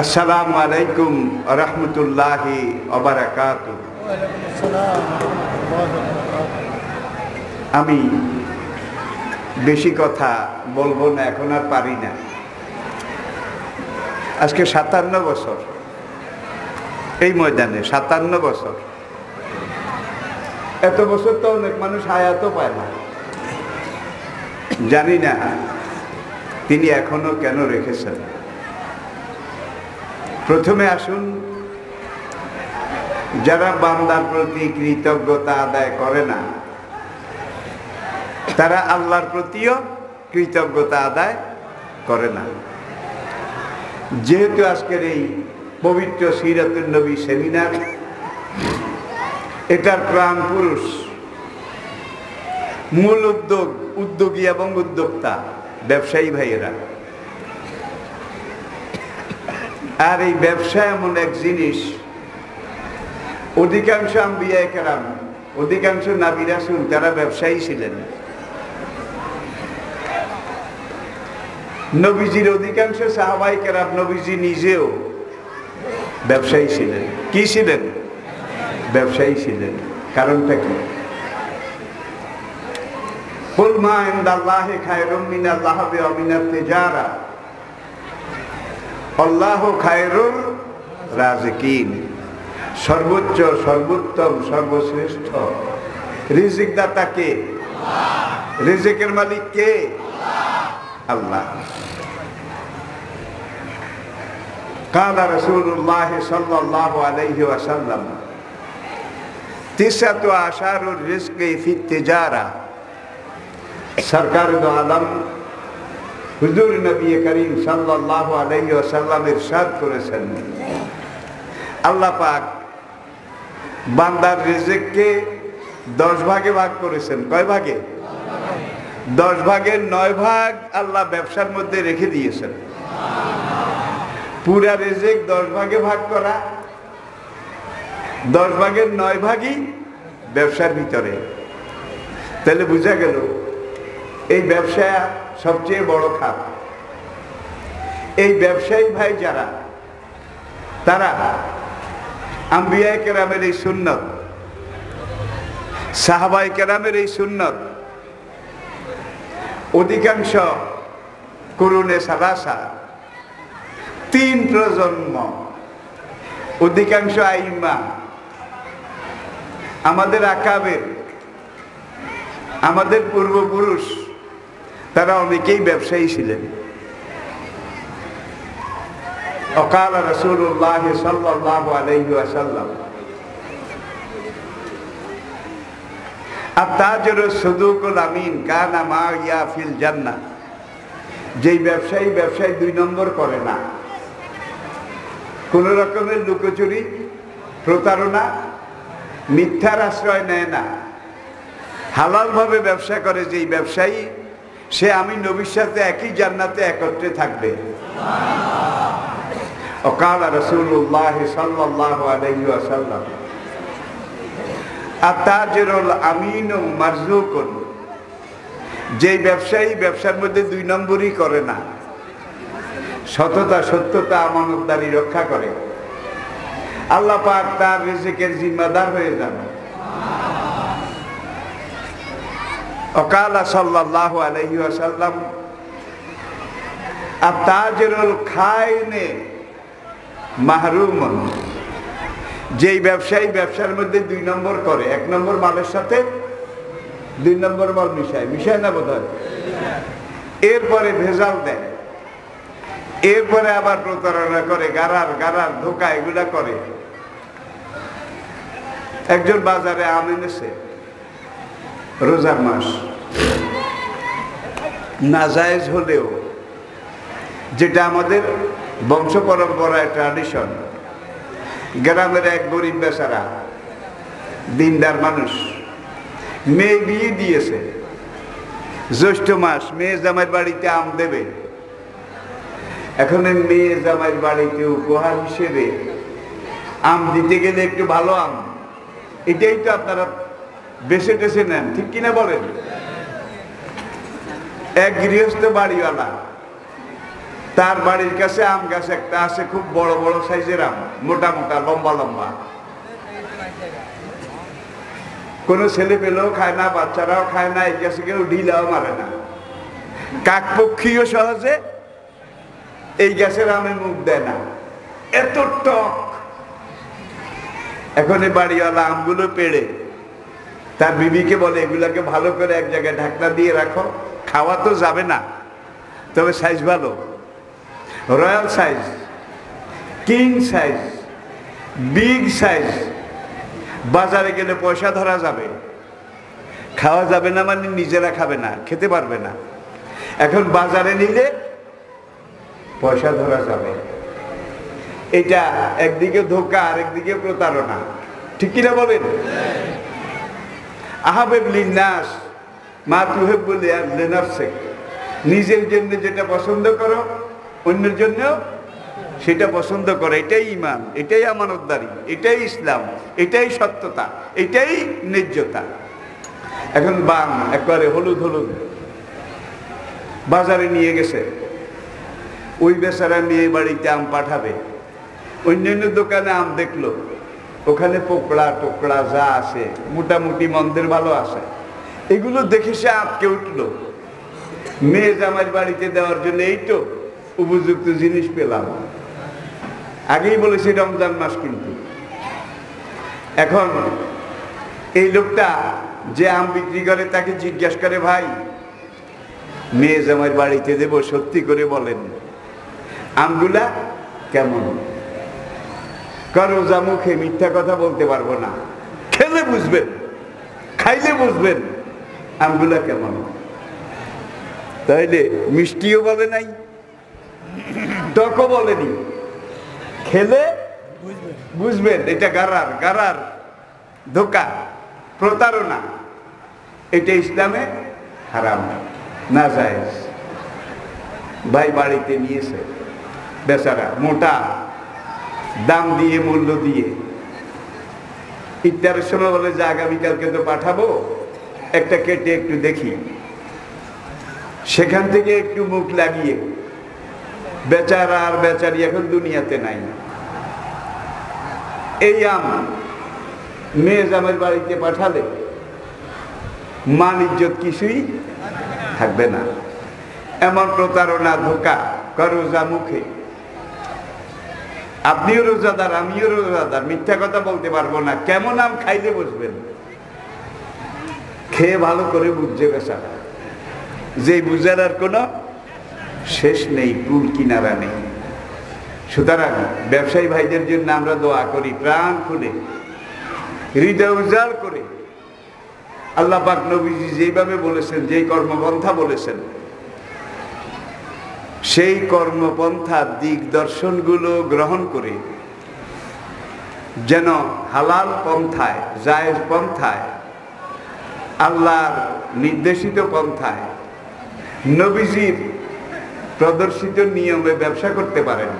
আসসালামু আলাইকুম রহমতুল্লাহি ওয়া বারাকাতুহু। আমি বেশি কথা বলবো না, এখন আর পারি না। আজকে 57 বছর এই ময়দানে, 57 বছর। এত বছর তো অনেক মানুষ হায়াতও পায় না। জানি না তিনি এখনো কেন রেখেছেন। প্রথমে আসুন, যারা বান্দার প্রতি কৃতজ্ঞতা আদায় করে না তারা আল্লাহর প্রতিও কৃতজ্ঞতা আদায় করে না। যেহেতু আজকের এই পবিত্র সিরাতুন নবী সেমিনার, এটার প্রাণ পুরুষ, মূল উদ্যোগী এবং উদ্যোক্তা ব্যবসায়ী ভাইয়েরা। আর এই ব্যবসা এমন এক জিনিস, অধিকাংশ আম্বিয়া কেরাম, অধিকাংশ নবী রাসূল তারা ব্যবসায়ী ছিলেন। নবীজির অধিকাংশ সাহাবায়ে কেরাম, নবীজি নিজেও ব্যবসায়ী ছিলেন। কি ছিলেন? ব্যবসায়ী ছিলেন। কারণটা কি? কুল মা ইনদাল্লাহি খায়রুম মিনাল লাহবি ওয়া মিনাত তিজারা আল্লাহু খায়রুর রাজিকিন। সর্বোচ্চ, সর্বোত্তম, সর্বশ্রেষ্ঠ রিজিক দাতা কে? রিজিকের মালিক কে? আল্লাহ। কালা রাসূলুল্লাহ সাল্লাল্লাহু আলাইহি ওয়াসাল্লাম তিসাতু আশারুর রিজকি ফিত তিজারা। সরকার দো আলম হুজুর নবী করিম সাল্লাল্লাহু আলাইহি ওয়াসাল্লাম ইরশাদ করেছেন, আল্লাহ পাক বান্দার রিজিককে 10 ভাগে ভাগ করেছেন। কয় ভাগে? 10 ভাগের 9 ভাগ আল্লাহ ব্যবসার মধ্যে রেখে দিয়েছেন। পুরা রিজিক 10 ভাগে ভাগ করা, 10 ভাগের 9 ভাগই ব্যবসার ভিতরে। তাহলে বোঝা গেল এই ব্যবসা সবচেয়ে বড় খাত। এই ব্যবসায়ী ভাই যারা, তারা আম্বিয়া কেরামের এই সুন্নত, সাহাবায়ে কেরামের এই সুন্নত, অধিকাংশ কুরুনে সালাসা, 3 প্রজন্ম, অধিকাংশ আইম্মা, আমাদের আকাবের, আমাদের পূর্বপুরুষ, তারা অনেকেই ব্যবসায়ী ছিলেন। অকাল রাসূলুল্লাহ সাল্লাল্লাহু আলাইহি ওয়াসাল্লাম আত-তাজিরু সুদুকুল আমিন কানা মাইয়া ফিল জান্নাহ। যেই ব্যবসায়ী 2 নম্বর করে না, কোন রকমের লুকোচুরি, প্রতারণা, মিথ্যার আশ্রয় নেয় না, হালাল ভাবে ব্যবসা করে যেই ব্যবসায়ী, সে আমি নবীর সাথে একই জান্নাতে একত্রে থাকবে। অকাল রাসূলুল্লাহ সাল্লাল্লাহু আলাইহি ওয়াসাল্লাম আত-তাজিরুল আমিনু মারজুকুন। যেই ব্যবসায়ী ব্যবসার মধ্যে 2 নম্বরই করে না, সততা, সত্যতা, আমানতদারি রক্ষা করে, আল্লাহ পাক তার রিজিকের জিম্মাদার হয়ে যান। অকাল সাল্লাল্লাহু আলাইহি ওয়াসাল্লাম আত-তাজিরুল খাইনে মাহরুমুন। যেই ব্যবসায়ী ব্যবসার মধ্যে 2 নম্বর করে, 1 নম্বর মালের সাথে 2 নম্বর মাল মিশায় না বোধহয়, এরপরে ভেজাল দেয়, এরপরে আবার প্রতারণা করে, গারার ধোকা, এগুলা করে। একজন বাজারে আম এনেছে, রোজার মাস, নাজায়েজ হলেও, যেটা আমাদের বংশ পরম্পরায় ট্র্যাডিশন। গ্রামের এক গরিব বেচারা, দিনদার মানুষ, মেয়ে বিয়ে দিয়েছে, জ্যৈষ্ঠ মাস, মেয়ে জামাইয়ের বাড়িতে আম দেবে। এখন মেয়ে জামাইয়ের বাড়িতে উপহার হিসেবে আম দিতে গেলে একটু ভালো আম, এটাই তো আপনারা বেছে টেছে নেন, ঠিক কিনা বলেন? এক গৃহস্থ বাড়িওয়ালা তার বাড়ির কাছে আম গাছ একটা আছে, খুব বড় বড় সাইজের আম, মোটা মোটা, লম্বা লম্বা। কোনো ছেলে পেলেও খায় না, বাচ্চারাও খায় না, এই গাছে কেউ ঢিলাও মারে না। কাকপক্ষীও সহজে এই গাছের আমে মুখ দেয় না, এত টক। এখন এই বাড়িওয়ালা আমগুলো পেড়ে তার বিবিকে বলে, এগুলাকে ভালো করে এক জায়গায় ঢাকনা দিয়ে রাখো, খাওয়া তো যাবে না, তবে সাইজ ভালো, royal size, king size, big size. বাজারে গেলে পয়সা ধরা যাবে, খাওয়া যাবে না মানে নিজেরা খাবে না, খেতে পারবে না। এখন বাজারে নিলে পয়সা ধরা যাবে। এটা একদিকে ধোঁকা, আরেকদিকে প্রতারণা, ঠিক কিনা বলেন? আহাবেব লিন্নাস মা তুহেব্বু লিনাফসিক, নিজের জন্য যেটা পছন্দ করো অন্যের জন্য সেটা পছন্দ করো। এটাই ঈমান, এটাই আমানতদারি, এটাই ইসলাম, এটাই সত্যতা, এটাই ন্যায্যতা। এখন বাম একবারে হলুদ হলুদ বাজারে নিয়ে গেছে, ওই বেচারা মেয়ে বাড়িতে আম পাঠাবে, অন্যান্য দোকানে আম দেখলো, ওখানে পোকড়া টোকড়া যা আছে মোটামুটি মন্দের ভালো আছে, এগুলো দেখে সে আটকে উঠলো। মেয়ে জামাই বাড়িতে দেওয়ার জন্য এই তো উপযুক্ত জিনিস পেলাম। আগেই বলেছি রমজান মাস, কিন্তু এখন এই লোকটা যে আম বিক্রি করে তাকে জিজ্ঞাসা করে, ভাই মেয়ে জামাই বাড়িতে দেব, সত্যি করে বলেন আমগুলা কেমন? রোজা মুখে মিথ্যা কথা বলতে পারবো না, খেলে বুঝবেন, খাইলে বুঝবেন আমগুলা কেমন। তাইলে মিষ্টিও বলে নাই, টকও বলেনি, খেলে বুঝবেন। এটা গারার, গারার, ধোঁকা, প্রতারণা। এটা ইসলামে হারাম, নাজায়েজ। ভাই বাড়িতে নিয়েছে বেচারা, মোটা দাম দিয়ে, মূল্য দিয়ে। ইফতারের সময় বলে যে আগামীকালকে তো পাঠাবো, একটা কেটে একটু দেখি। সেখান থেকে একটু মুখ লাগিয়ে, বেচারা আর বেচারি এখন দুনিয়াতে নাই। এই আম মেয়ে জামাইয়ের বাড়িতে পাঠালে মান ইজ্জত কিছুই থাকবে না। এমন প্রতারণা, ধোঁকা, রোজা মুখে। আপনিও রোজাদার, আমিও রোজাদার, মিথ্যা কথা বলতে পারবো না। কেমন আম খাইলে বুঝবেন? খেয়ে ভালো করে বুঝছে বেচারা, যে বুঝার আর কোনো শেষ নেই, কুল কিনারা নেই। সুতরাং ব্যবসায়ী ভাইদের জন্য আমরা দোয়া করি প্রাণ খুলে, হৃদয় উজাড় করে। আল্লাহ পাক নবীজি যেইভাবে বলেছেন, যেই কর্মপন্থা বলেছেন, সেই কর্মপন্থার দিক দর্শনগুলো গ্রহণ করে যেন হালাল পন্থায়, জায়েজ পন্থায়, আল্লাহর নির্দেশিত পন্থায়, নবীজির প্রদর্শিত নিয়মে ব্যবসা করতে পারেন।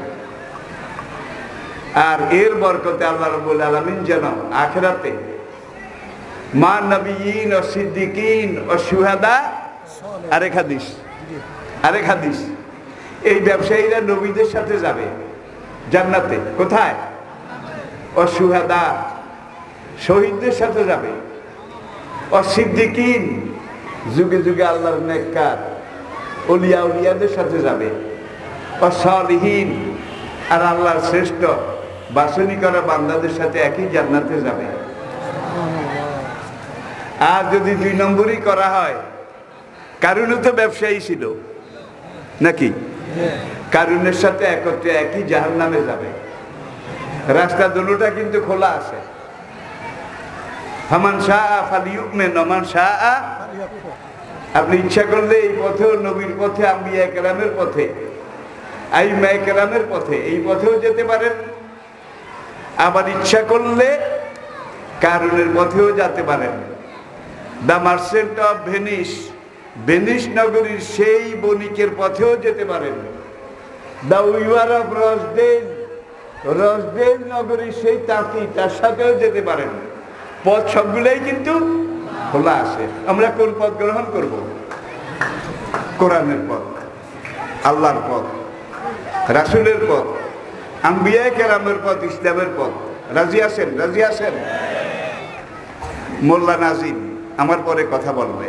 আর এর বরকতে আল্লাহ রাব্বুল আলামিন যেন আখিরাতে মা নবিয়িন ও সিদ্দিকিন ও শুহাদা, আরেক হাদিস, এই ব্যবসায়ীরা নবীদের সাথে যাবে জান্নাতে। কোথায়? ও শুহাদা, শহীদদের সাথে যাবে। ও সিদ্দিকিন, যুগে যুগে আল্লাহর নেককার ওলিয়া উলিয়াদের সাথে যাবে। ও সালিহিন, আর আল্লাহর শ্রেষ্ঠ বাছনি করা বান্দাদের সাথে একই জান্নাতে যাবে। আর যদি 2 নম্বরই করা হয়, কারুনও তো ব্যবসায়ী ছিল নাকি? কারুনের সাথে একত্রে একই জাহান্নামে যাবে। রাস্তা দুটোটা কিন্তু খোলা আছে। ফামান শাআ ফালিউমিন ওয়া মান শাআ, আপনি ইচ্ছা করলে এই পথেও, নবীর পথে, আম্বিয়া কেরামের পথে, আইম্মা কেরামের পথে, এই পথেও যেতে পারেন। আবার ইচ্ছা করলে কারুনের পথেও যেতে পারেন। The merchant of Venice, Venice নগরীর সেই বণিকের পথেও যেতে পারেন। দ্য উইভার অফ রসডেল, রসডেল নগরীর সেই তাঁতি, তার সাথেও যেতে পারেন। পথ সবগুলোই কিন্তু খোলা আছে। আমরা কোন পথ গ্রহণ করব? কোরআনের পথ, আল্লাহর পথ, রাসূলের পথ, আম্বিয়া কেরামের পথ, ইসলামের পথ। রাজি আছেন? রাজি আছেন? মোল্লা নাজিম আমার পরে কথা বলবে,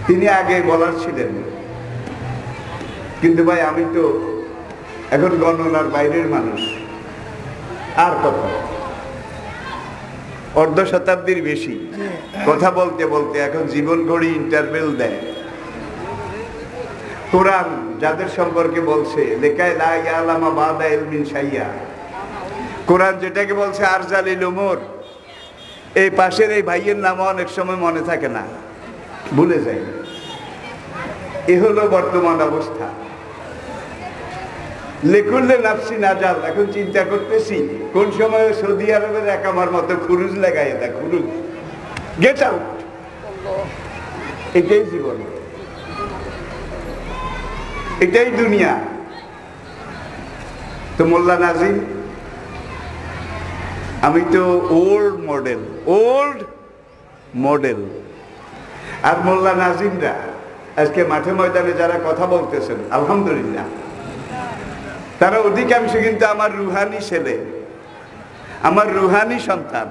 তিনি আগে বলার ছিলেন, কিন্তু ভাই আমি তো এখন গণনার বাইরের মানুষ, আর কথা অর্ধ শতাব্দীর বেশি কথা বলতে বলতে এখন জীবন ঘড়ি ইন্টারভেল দেয়। কোরআন যাদের সম্পর্কে বলছে লেখায় লা ইয়ালামা বাদা ইলমিন শাইয়া, কোরআন যেটাকে বলছে আরজালিল উমর, এই পাশের এই ভাইয়ের নাম অনেক সময় মনে থাকে না, ভুলে যায়। এ হলো বর্তমান অবস্থা। লেকুল্লে নাফসি নাজাল, এখন চিন্তা করতেছি কোন সময় সৌদি আরবের একামার মতো খুরুজ লাগাই দেয়, খুরুজ, গেট আউট। এটাই জীবন, এটাই দুনিয়া। তো মোল্লা নাজিম, আমি তো ওল্ড মডেল। আর মোল্লা নাজিমরা আজকে মাঠে ময়দানে যারা কথা বলতেছেন, আলহামদুলিল্লাহ, তারা অধিকাংশ কিন্তু আমার রুহানি ছেলে, আমার রুহানি সন্তান।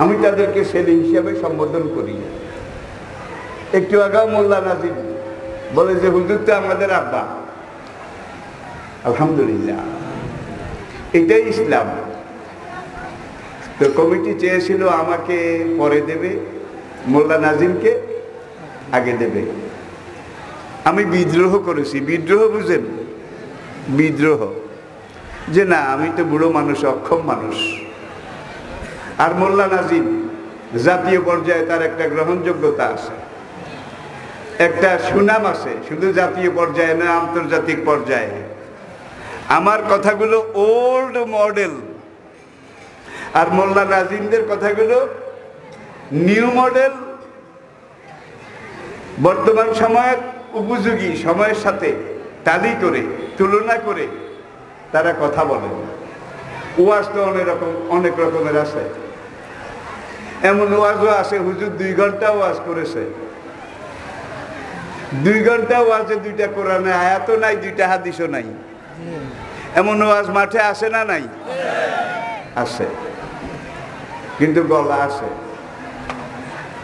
আমি তাদেরকে ছেলে হিসেবে সম্বোধন করি। একটু আগেও মোল্লা নাজিম বলে যে হুজুর তো আমাদের আব্বা। আলহামদুলিল্লাহ, এটাই ইসলাম। তো কমিটি চেয়েছিল আমাকে পরে দেবে, মোল্লা নাজিমকে আগে দেবে। আমি বিদ্রোহ করেছি। বিদ্রোহ বুঝেন? বিদ্রোহ, যে না আমি তো বুড়ো মানুষ, অক্ষম মানুষ। আর মোল্লা নাজিম জাতীয় পর্যায়ে তার একটা গ্রহণযোগ্যতা আছে, একটা সুনাম আছে, শুধু জাতীয় পর্যায়ে না, আন্তর্জাতিক পর্যায়ে। আমার কথাগুলো ওল্ড মডেল, আর মোল্লা নাজিমদের কথাগুলো নিউ মডেল, বর্তমান সময়ের উপযোগী, সময়ের সাথে তালি করে, তুলনা করে তারা কথা বলেন। ওয়াজ তো অনেক রকমের আছে। এমন ওয়াজও আছে হুজুর 2 ঘন্টা ওয়াজ করেছে, 2 ঘন্টা ওয়াজে 2টা কোরআনে আয়াতও নাই, 2টা হাদিসও নাই। এমন ওয়াজ মাঠে আসে না? নাই, আছে, কিন্তু গলা আছে,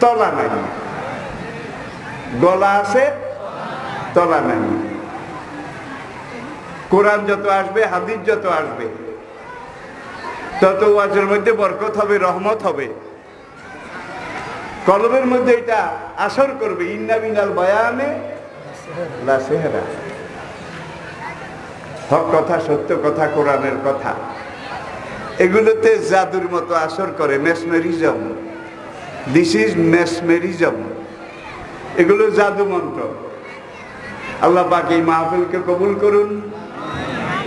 তলা নাই। গলা আছে, তলা নাই। কোরআন যত আসবে, হাদিস যত আসবে, তত ওয়াজের মধ্যে বরকত হবে, রহমত হবে, কলবের মধ্যে এটা আসর করবে। ইন্না মিনাল বায়ানে লা সিহরা, হক কথা, সত্য কথা, কোরআনের কথা, এগুলোতে জাদুর মতো আসর করে। মেসমেরিজম, দিস ইজ মেসমেরিজম, এগুলো জাদু মন্ত্র। আল্লাহ পাক এই মাহফিলকে কবুল করুন,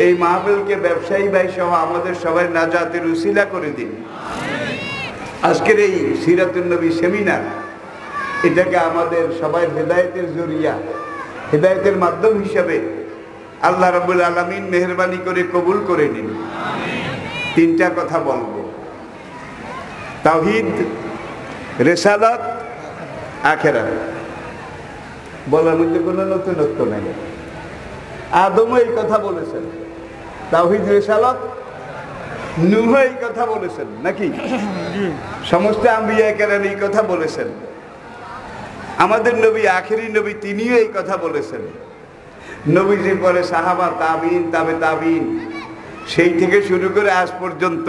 এই মাহফিলকে ব্যবসায়ী ভাই সহ আমাদের সবাই নাজাতের উসিলা করে দিন। আজকের এই সিরাতুন নবী সেমিনার, এটাকে আমাদের সবাই হেদায়েতের জরিয়া, হেদায়েতের মাধ্যম হিসাবে আল্লাহ রাব্বুল আলামিন মেহেরবানি করে কবুল করে নিন। 3টা কথা বলবো, তাওহীদ, রিসালাত, আখিরাত। বলার মধ্যে কোনো নতুনত্ব নাই। আদমও এই কথা বলেছেন, তাওহীদ, রিসালাত। নূহ এই কথা বলেছেন নাকি? সমস্ত আম্বিয়া কেরাম এই কথা বলেছেন। আমাদের নবী, আখেরি নবী, তিনিও এই কথা বলেছেন। নবীজির পরে সাহাবা, তাবিন, তাবে তাবিন, সেই থেকে শুরু করে আজ পর্যন্ত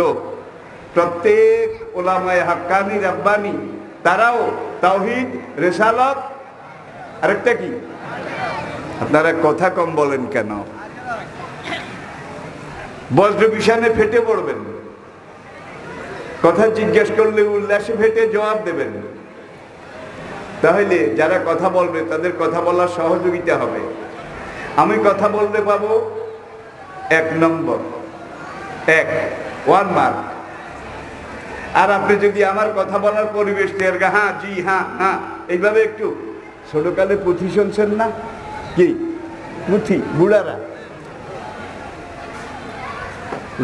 প্রত্যেক ওলামায়ে হাক্কানি, রাব্বানি, তারাও তাওহীদ, রিসালাত, আরেকটা কি? আপনারা কথা কম বলেন কেন? বজ্র বিষাণে ফেটে পড়বেন, কথা জিজ্ঞেস করলে উল্লাসে ফেটে জবাব দেবেন। তাহলে যারা কথা বলবে তাদের কথা বলার সহযোগিতা হবে। আমি কথা বলতে পাবো 1 নম্বর, 1 মার্ক। আর আপনি যদি আমার কথা বলার পরিবেশ তৈরি, হ্যাঁ, জি, হ্যাঁ, হ্যাঁ, এইভাবে একটু, ছোটকালে পুঁথি শুনছেন না? কি পুঁথি? বুড়ারা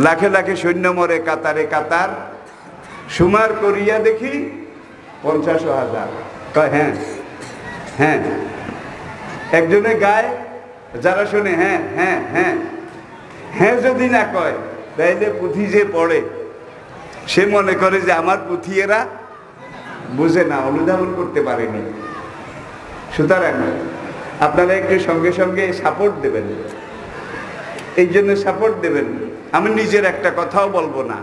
লাখে লাখে সৈন্য মরে কাতারে কাতার, সুমার করিয়া দেখি 50,000। হ্যাঁ হ্যাঁ, একজনে গায় যারা শুনে হ্যাঁ হ্যাঁ হ্যাঁ হ্যাঁ যদি না কয়, তাইলে পুঁথি যে পড়ে সে মনে করে যে আমার পুঁথি এরা বুঝে না, অনুধাবন করতে পারেনি। সুতরাং আপনারা একটু সঙ্গে সঙ্গে সাপোর্ট দেবেন, এই জন্য সাপোর্ট দেবেন। আমি নিজের একটা কথাও বলবো না,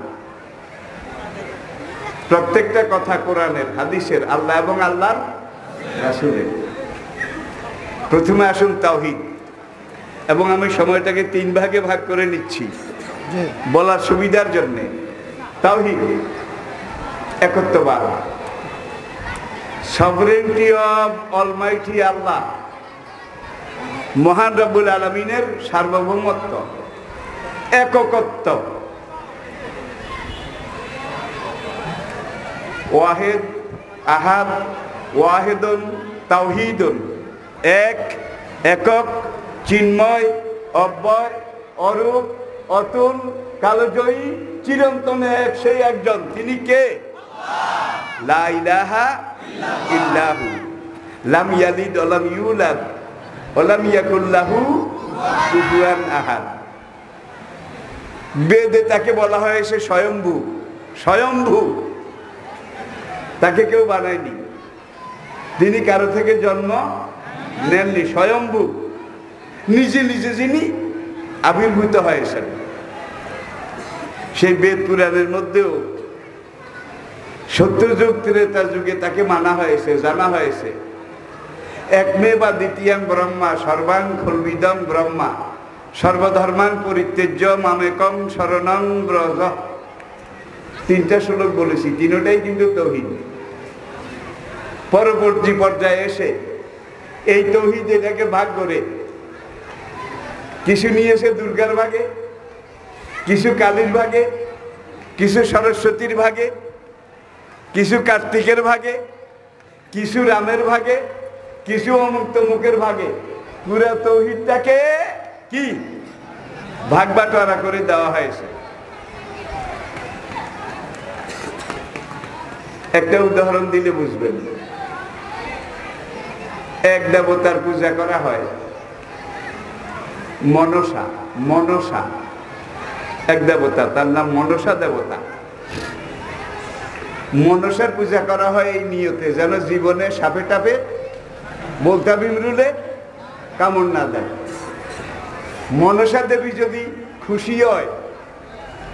প্রত্যেকটা কথা কোরআনের, হাদিসের, আল্লাহ এবং আল্লাহর রাসূলের। প্রথমে আসুন তাওহীদ, এবং আমি সময়টাকে 3 ভাগে ভাগ করে নিচ্ছি বলার সুবিধার জন্য। তাওহীদ, একত্ববাদ, সভরেন্টি অফ অলমাইটি আল্লাহ, মহান রব্বুল আলামিনের সার্বভৌমত্ব, এককত্ব, ওয়াহিদ, আহাদ, ওয়াহিদুন, তাওহীদুন, এক, একক, চিন্ময়, অব্যয়, অরূপ, অতুল, কালজয়ী, চিরন্তন এক, সেই একজন। তিনি কে? লা ইলাহা ইল্লাহু, লাম ইয়ালিদ ওয়া লাম ইউলাদ ওয়া লাম ইয়াকুল লাহু কুফুয়ান আহাদ। বেদে তাকে বলা হয়েছে স্বয়ম্ভু। স্বয়ম্ভু, তাকে কেউ বানায়নি, তিনি কারো থেকে জন্ম নেননি। স্বয়ম্ভু, নিজে নিজে যিনি আবির্ভূত হয়েছেন। সেই বেদ পুরাণের মধ্যেও সত্যযুগ ত্রেতা যুগে তাকে মানা হয়েছে, জানা হয়েছে। একমে বা দ্বিতীয়াং ব্রহ্মা সর্বাং খল্বিদং ব্রহ্মা সর্বধর্মাং পরিত্যজ্য মামেকং শরণং ব্রজ। 3টা শ্লোক বলেছি, 3টাই কিন্তু তাওহীদ। পরবর্তী পর্যায়ে এসে এই তাওহীদ এটাকে ভাগ করে কিছু নিয়েছে দুর্গার ভাগে, কিছু কালীর ভাগে, কিছু সরস্বতীর ভাগে, কিছু কার্তিকের ভাগে, কিছু রামের ভাগে, কিছু অমুক তমুকের ভাগে। পুরা তাওহীদটাকে কি ভাগ বাটোয়ারা করে দেওয়া হয়েছে। একটা উদাহরণ দিলে বুঝবেন। এক দেবতার পূজা করা হয়, মনসা। মনসা এক দেবতা, তার নাম মনসা দেবতা। মনসার পূজা করা হয় এই নিয়তে, যেন জীবনে সাপে টাপে বলতা বিমরুলে কামড় না দেয়। মনসা দেবী যদি খুশি হয়,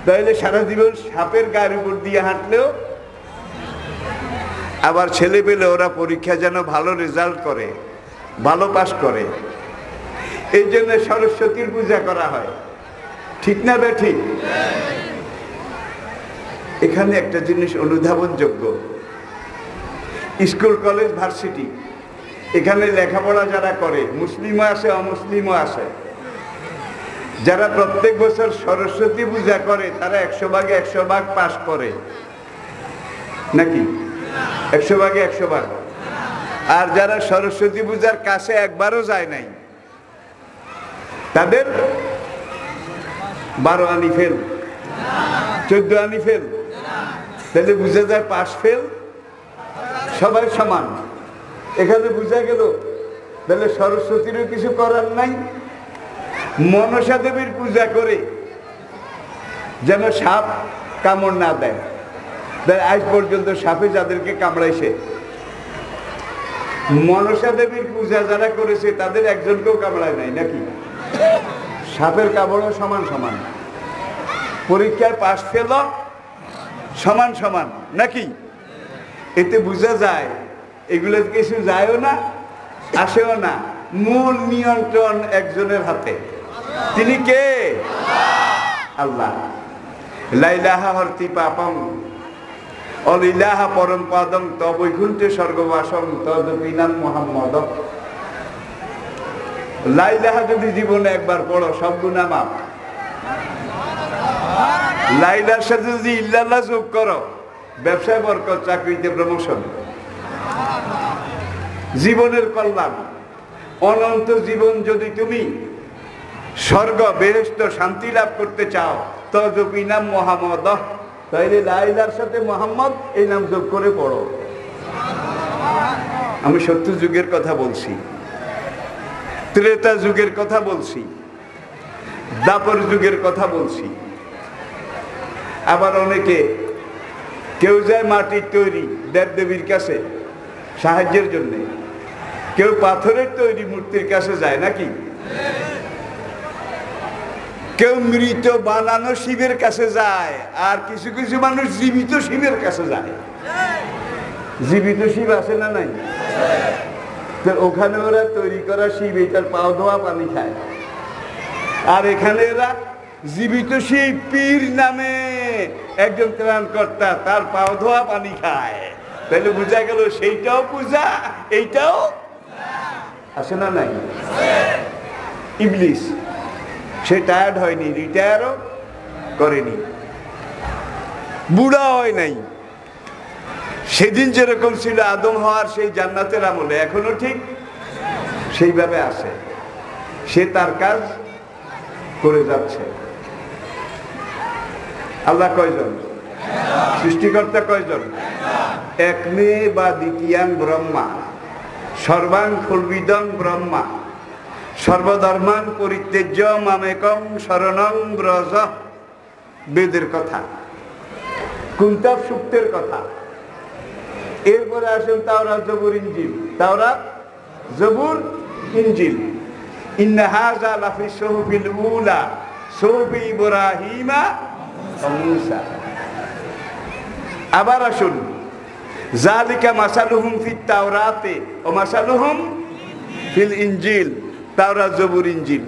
তাহলে সারা জীবন সাপের গায়ের উপর দিয়ে হাঁটলেও, আবার ছেলে পেলে ওরা পরীক্ষা যেন ভালো রেজাল্ট করে, ভালো পাস করে, এই জন্য সরস্বতীর পূজা করা হয়। ঠিক না বে ঠিক? এখানে একটা জিনিস অনুধাবনযোগ্য, স্কুল কলেজ ভার্সিটি, এখানে লেখাপড়া যারা করে, মুসলিমও আছে অমুসলিমও আছে, যারা প্রত্যেক বছর সরস্বতী পূজা করে তারা 100 ভাগে 100 ভাগ পাস করে নাকি? 100 ভাগে 100 ভাগ। আর যারা সরস্বতী পূজার কাছে একবারও যায় নাই, তাদের 12 আনি ফেল, 14 আনি ফেল। তাহলে বুঝা যায় পাস ফেল সবাই সমান। এখানে বুঝা গেল তাহলে সরস্বতীরও কিছু করার নাই। মনসা দেবীর পূজা করে যেন সাপ কামড় না দেয়। আজ পর্যন্ত সাপে যাদেরকে কামড়াইছে, মনসা দেবীর পূজা যারা করেছে তাদের একজনকেও কামড়ায় নাই নাকি? সাপের কামড়ও সমান সমান, পরীক্ষায় পাস ফেল সমান সমান নাকি? এতে বোঝা যায় এগুলো কিছু যায়ও না আসেও না, মূল নিয়ন্ত্রণ একজনের হাতে। তিনি কে? আল্লাহ। লা ইলাহা হরতি পাপং অলিলাহা পরম পদং তবৈকুণ্ঠে স্বর্গবাসং তদপি নাম মুহাম্মদ। লা ইলাহা যদি জীবনে একবার পড়ো, সব গুনাহ মাফ। লা ইলাহার সাথে যদি ইল্লাল্লাহ যোগ করো, ব্যবসায় বরকত, চাকরিতে প্রমোশন, জীবনের কল্যাণ, অনন্ত জীবন। যদি তুমি স্বর্গ বেহেশত শান্তি লাভ করতে চাও, তদপি নাম মুহাম্মদ, তাইলে লা ইলাহার সাথে মুহাম্মদ এই নাম যোগ করে পড়ো। আমি সত্য যুগের কথা বলছি। তো ত্রেতা যুগের কথা বলছি, দাপর যুগের কথা বলছি। আবার অনেকে কেউ যায় মাটির তৈরি দেবদেবীর কাছে সাহায্যের জন্য, কেউ পাথরের তৈরি মূর্তির কাছে যায় নাকি, কেউ মৃত বানানো শিবের কাছে যায়, আর কিছু কিছু মানুষ জীবিত শিবের কাছে যায়। জীবিত শিব আছে না নাই? তো ওখানে ওরা তৈরি করা শিব এটার পাও ধোয়া পানি খায়, আর এখানে এরা জীবিত শিব পীর নামে একজন ত্রাণকর্তা, তার পাও ধোয়া পানি খায়। তাহলে বোঝা গেল সেইটাও পূজা, এইটাও আছে না নাই? ইবলিস সে টায়ার্ড হয়নি, রিটায়ারও করেনি, বুড়া হয় নাই। সেদিন যেরকম ছিল আদম হওয়ার সেই জান্নাতের আমলে, এখনো ঠিক সেইভাবে আছে। সে তার কাজ করে যাচ্ছে। আল্লাহ কয়জন? সৃষ্টিকর্তা কয়জন? এক মে বা দ্বিতীয়াং ব্রহ্মা সর্বাং খলবিদং ব্রহ্মা সর্বধর্মান পরিত্যজ্য মামেকং শরণং ব্রজ। বেদের কথা, কুন্তাব সূক্তের কথা। এরপরে আসেন তাওরাত, জবুর, ইনজিল। তাওরাত, জবুর, ইনজিল। ইন্না হাযা লাফি সুহুফিল উলা সুহুফি ইব্রাহিমা ওয়া মূসা। আবার আসুন, যালিকা মাসালুহুম ফিত তাওরাতে ওয়া মাসালুহুম ফিল ইনজিল। তাওরাত, জবুর, ইনজিল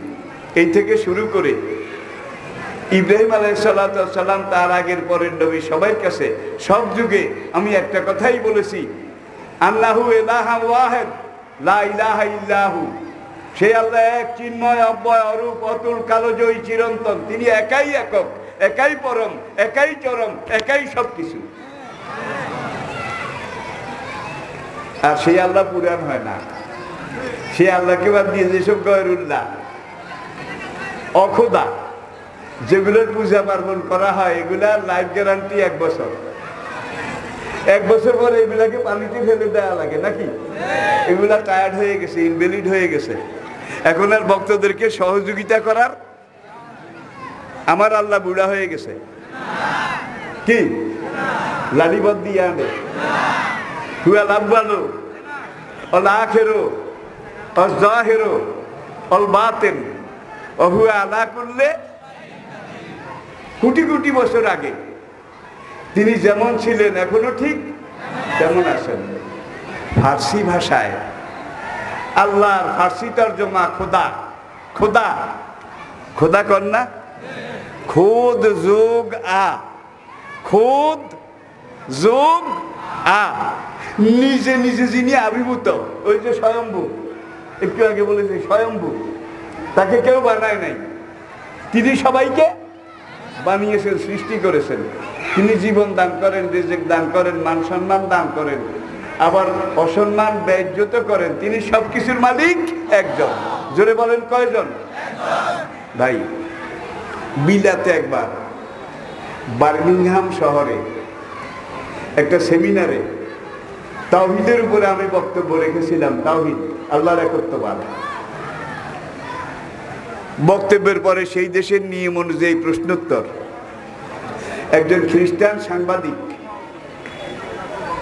এই থেকে শুরু করে ইব্রাহিম আলাইহিস সালাম তার আগের পরের নবী সবার কাছে সব যুগে আমি একটা কথাই বলেছি, আল্লাহু ইলাহা ওয়াহিদ লা ইলাহা ইল্লাহু। সেই আল্লাহ এক, চিন্ময়, অব্যয়, অরূপ, অতুল, কালজয়ী, চিরন্তন। তিনি একাই একক, একাই পরম, একাই চরম, একাই সবকিছু। আর সেই আল্লাহ পুরাণ হয় না। সেই আল্লাহকে বাদ দিয়ে যেসব গয়রুল্লাহ, অখোদা, যেগুলোর পূজা পার্বণ করা হয়, এগুলার লাইফ গ্যারান্টি 1 বছর। 1 বছর পরে এগুলাকে পানিতে ফেলে দেওয়া লাগে নাকি? এগুলা টায়ার্ড হয়ে গেছে, ইনভ্যালিড হয়ে গেছে। এখন আর ভক্তদেরকে সহযোগিতা করার, আমার আল্লাহ বুড়া হয়ে গেছে কি লালিবদ দিয়ে আনে। হুয়া লাভবানো অল আখেরো অল জাহেরো অল বাতেন অহুয়া আলা করলে কোটি কোটি বছর আগে তিনি যেমন ছিলেন এখনো ঠিক তেমন আছেন। ফার্সি ভাষায় আল্লাহর ফার্সি তর্জমা খোদা। খোদা, খোদা কর না, খোদ যোগ আ, খোদ যোগ আ, নিজে নিজে যিনি আবির্ভূত। ওই যে স্বয়ম্ভু, একটু আগে বলেছে স্বয়ম্ভু, তাকে কেউ বানায় নাই, তিনি সবাইকে বানিয়েছেন, সৃষ্টি করেছেন। তিনি জীবন দান করেন, রিজিক দান করেন, মান সম্মান দান করেন, আবার অসম্মান বেইজ্জত করেন। তিনি সবকিছুর মালিক একজন। জোরে বলেন কয়জন? ভাই, বিলাতে একবার বার্মিংহাম শহরে একটা সেমিনারে তাওহীদের উপরে আমি বক্তব্য রেখেছিলাম। তাওহীদ, আল্লাহর একত্ববাদ। বক্তব্যের পরে সেই দেশের নিয়ম অনুযায়ী প্রশ্নোত্তর। একজন খ্রিস্টান সাংবাদিক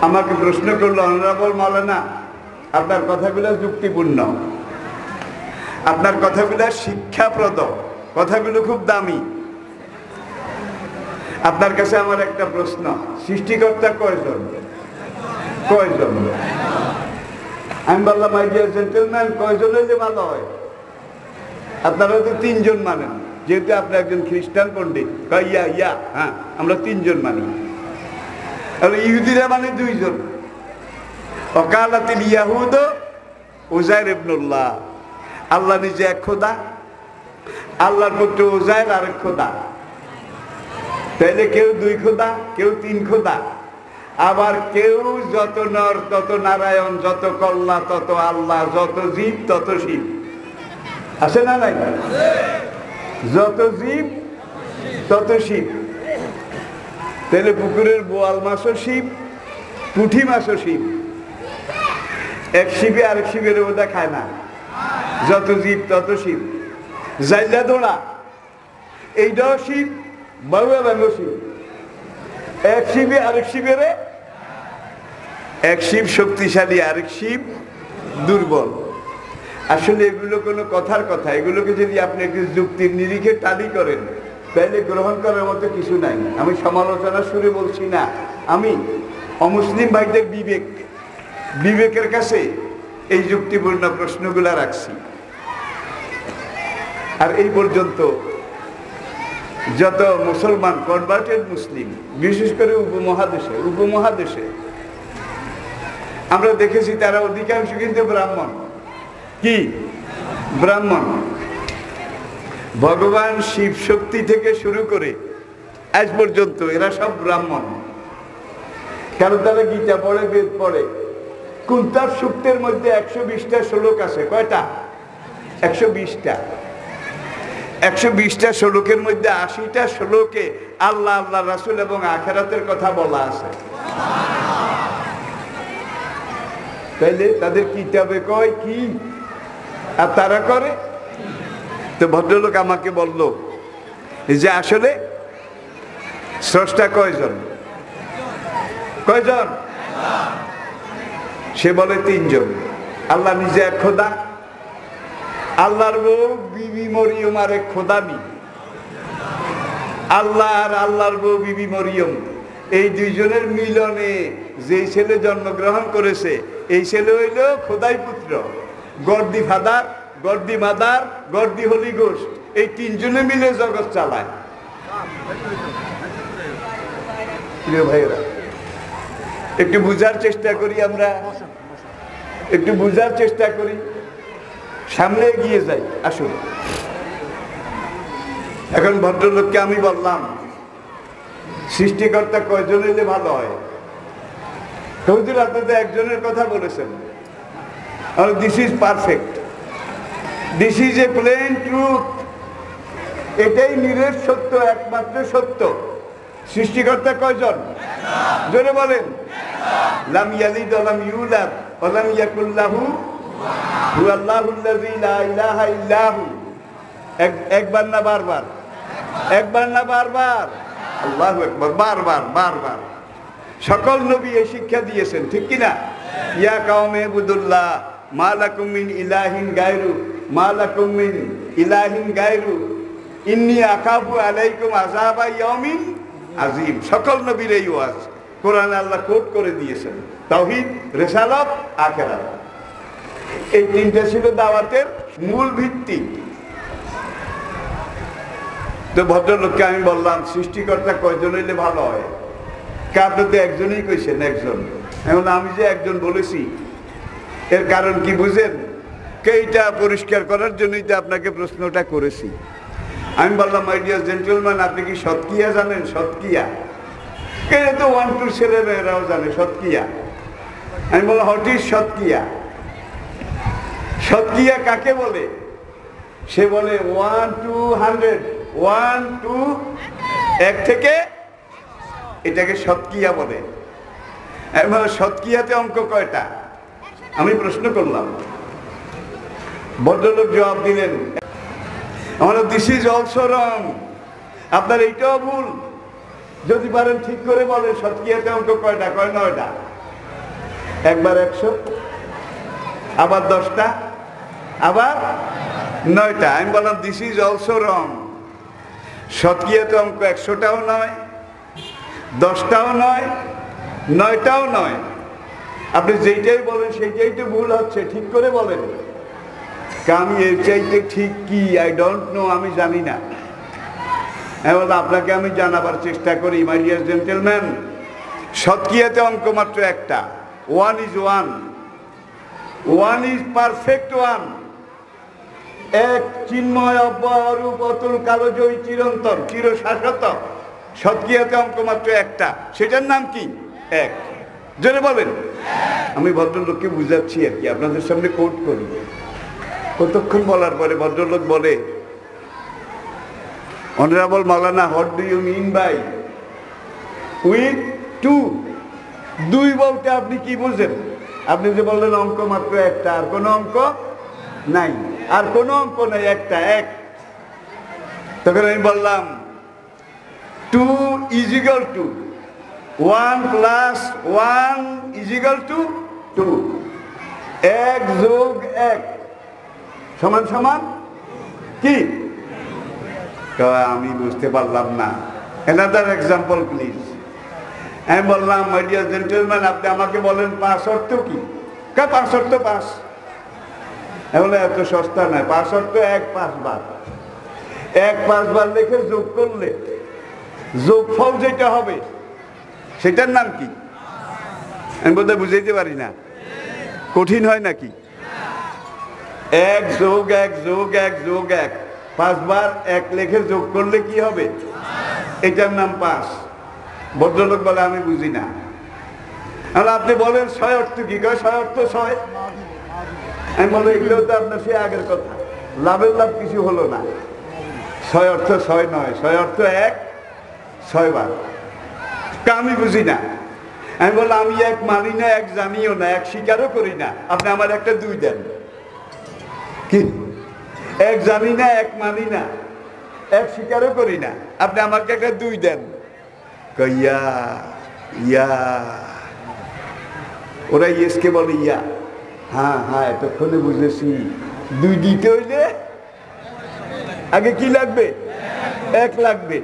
আমাকে প্রশ্ন করলো, অনারেবল মাওলানা, আপনার কথাগুলো যুক্তিপূর্ণ, আপনার কথাগুলো শিক্ষাপ্রদ, কথাগুলো খুব দামি। আপনার কাছে আমার একটা প্রশ্ন, সৃষ্টিকর্তা কয়জন? কয়জন? আমি বললাম, মাই ডিয়ার জেন্টলম্যান, কয়জন হইলে ভালো হয়? আপনারা তো 3 জন মানেন, যেহেতু আপনি একজন খ্রিস্টান পণ্ডিত। ইয়া ইয়া, হ্যাঁ, আমরা 3 জন মানি। আর ইহুদিরা মানে 2 জন। ওয়াকালাতিল ইয়াহুদ উযাইর ইবনুল্লাহ, আল্লাহ নিজে এক খোদা, আল্লাহর পুত্র উযাইর আরেক খোদা। তাইলে কেউ 2 খোদা, কেউ 3 খোদা, আবার কেউ যত নর তত নারায়ণ, যত কল্লা তত আল্লাহ, যত জীব তত শিব। আছে না নাই? যত জীব তত শিব। তাহলে পুকুরের বোয়াল মাছও শিব, পুঁটি মাছও শিব। এক শিবে আরেক শিবের ওটা খায় না, যত জীব তত শিব, জাইলা দোড়া এইটাও শিব, বাউয়া ব্যাঙ্গ শিব। এক শিবে আরেক শিবের, এক শিব শক্তিশালী আরেক শিব দুর্বল। আসলে এগুলো কোনো কথার কথা, এগুলোকে যদি আপনি একটু যুক্তির নিরিখে টালি করেন তাহলে গ্রহণ করার মতো কিছু নাই। আমি সমালোচনা শুরু বলছি না, আমি অমুসলিম ভাইদের বিবেকের কাছে এই যুক্তিপূর্ণ প্রশ্নগুলা রাখছি। আর এই পর্যন্ত যত মুসলমান কনভার্টেড মুসলিম, বিশেষ করে উপমহাদেশে আমরা দেখেছি তারা অধিকাংশ কিন্তু ব্রাহ্মণ। কি ব্রাহ্মণ? ভগবান শিব শক্তি থেকে শুরু করে আজ পর্যন্ত এরা সব ব্রাহ্মণ। কারণ তারা গীতা পড়ে, বেদ পড়ে। কুন্তার সূক্তের মধ্যে 120টা শ্লোক আছে। কয়টা? 120টা। 120টা শ্লোকের মধ্যে 80টা শ্লোকে আল্লাহ, আল্লাহ রাসূল এবং আখিরাতের কথা বলা আছে। তাইলে তাদের কিতাবে কয় কি আর তারা করে। তো ভদ্রলোক আমাকে বলল যে আসলে স্রষ্টা কয়জন? কয়জন? সে বলে 3 জন। আল্লাহ নিজে এক খোদা, আল্লাহর বউ বিবি মরিয়ম আর এক খোদামি। আল্লাহ আর আল্লাহর বউ বিবি মরিয়ম, এই 2 জনের মিলনে যে ছেলে জন্মগ্রহণ করেছে এই ছেলে হইল খোদাই পুত্র। গর্দি ফাদার, গর্দি মাদার, গর্দি হলি গোস্ট, এই 3 জনে মিলে জগৎ চালায়। প্রিয় ভাইয়েরা, একটু বুঝার চেষ্টা করি, আমরা একটু বুঝার চেষ্টা করি, সামনে এগিয়ে যাই। আসুন, এখন ভদ্রলোককে আমি বললাম সৃষ্টিকর্তা কয়জন হইলে ভালো হয়? হুজুর আপনি তো একজনের কথা বলেছেন। This is perfect, this is a plain truth. এটাই নিরেট সত্য, একমাত্র সত্য। সৃষ্টিকর্তা কয়জন? জোরে বলেন। লাম ইয়ালিদ ওয়া লাম ইউলাদ ওয়া লাম ইয়াকুল লাহু হুয়াল্লাহুল্লাযী লা ইলাহা ইল্লা হু। একবার না বারবার? একবার না বারবার? আল্লাহু আকবার। বারবার বারবার। সকল নবী এই শিক্ষা দিয়েছেন, ঠিক কি না? ইয়া কাওমে ইবুদুল্লাহ মা লাকুম মিন ইলাহিন গায়রু, মা লাকুম মিন ইলাহিন গায়রু, ইন্নী আখাফু আলাইকুম আযাবা ইয়াউমিন আযীম। সকল নবীর এই ওয়াজ কোরআনে আল্লাহ কোট করে দিয়েছেন। তাওহীদ, রিসালাত, আখিরাত, এই 3টা ছিল দাওয়াতের মূল ভিত্তি। তো ভদ্রলোককে আমি বললাম সৃষ্টিকর্তা কয়জন হইলে ভালো হয়? আপনি তো একজনই কইছেন, একজন। এখন আমি যে একজন বলেছি এর কারণ কি বুঝেন? এইটা পরিষ্কার করার জন্যই তো আপনাকে প্রশ্নটা করেছি। আমি বললাম মাই ডিয়ার জেন্টলম্যান, আপনি কি সৎকিয়া জানেন? সৎকিয়া এটা তো 1 2 ছেলেমেয়েরাও জানে সৎকিয়া। আমি বললাম হোয়াট ইজ সৎকিয়া? সৎকিয়া কাকে বলে? সে বলে 1 to 100, 1 to 1 থেকে, এটাকে সৎকিয়া বলে। আমি বললাম সৎকিয়াতে অঙ্ক কয়টা? আমি প্রশ্ন করলাম, ভদ্রলোক জবাব দিলেন আমাদের দিস ইজ অলসো রং। আপনার এইটাও ভুল, যদি পারেন ঠিক করে বলেন সৎকিয়াতে অঙ্ক কয়টা? কয় 9টা। একবার 100, আবার 10টা, আবার 9টা। আমি বললাম দিস ইজ অলসো রং। সৎকিয়াতে অঙ্ক 100টাও নয়, 10টাও নয়, 9টাও নয়। আপনি যেইটাই বলেন সেইটাই তো ভুল হচ্ছে, ঠিক করে বলেন। আমি এর চাইতে ঠিক কি আই ডোন্ট নো, আমি জানি না। এবার আপনাকে আমি জানাবার চেষ্টা করি মাই ডিয়ার জেন্টলম্যান, সৎকিয়াতে অঙ্ক মাত্র একটা। 1 is 1, 1 is perfect 1। এক চিন্ময় অব্যরূপ অতুল কালজয়ী চিরন্তন চিরশাশ্বত। সৎকিয়াতে অঙ্ক মাত্র একটা, সেটার নাম কি? 1। জোরে বলেন। আমি ভদ্রলোককে বুঝাচ্ছি আর কি, আপনাদের সামনে কোট করি। কতক্ষণ বলার পরে ভদ্রলোক বলে, honourable Maulana, what do you mean by with 2? 2 বলতে আপনি কি বুঝেন? আপনি যে বললেন অঙ্ক মাত্র একটা, আর কোনো অঙ্ক নাই। আর কোনো অঙ্ক নেই, একটা এক। তখন আমি বললাম 2 = 2, 1 + 1 = 2, 1 + 1 সমান কি? আমি বুঝতে পারলাম না। another example please। আমি বললাম মাই ডিয়ার জেন্টলম্যান, আপনি আমাকে বলেন 5 অর্থ কি? 5 অর্থ 5। এগুলো এত সস্তা নয়। 5 অর্থ 1 5 বার, 1 5 বার লিখে যোগ করলে যোগফল যেটা হবে সেটার নাম কি? আমি বোধহয় বুঝাইতে পারি না, কঠিন হয় নাকি? 1 + 1 + 1 + 1, 5 বার 1 লিখে যোগ করলে কি হবে? এটার নাম 5। ভদ্রলোক বলে আমি বুঝি না। আপনি বলেন 6 অর্থ কি? 6 অর্থ 6। আমি বলি এগুলো তো আপনার সে আগের কথা, লাভের লাভ কিছু হলো না। 6 অর্থ 6 নয়, 6 অর্থ 1 6 বার। আমি বুঝি না। আমি বললাম আমি 1 মানি না, 1 জানিও না, 1 স্বীকারও করি না, আপনি আমার একটা 2 দেন। কি? 1 জানি না, 1 মানি না, 1 স্বীকারও করি না, আপনি আমাকে একটা 2 দেন। ইয়া ইয়া, ওরা ইয়েসকে বলে ইয়া। হ্যাঁ হ্যাঁ, এতক্ষণে বুঝেছি। 2 দিতে হইলে আগে কি লাগবে? 1 লাগবে।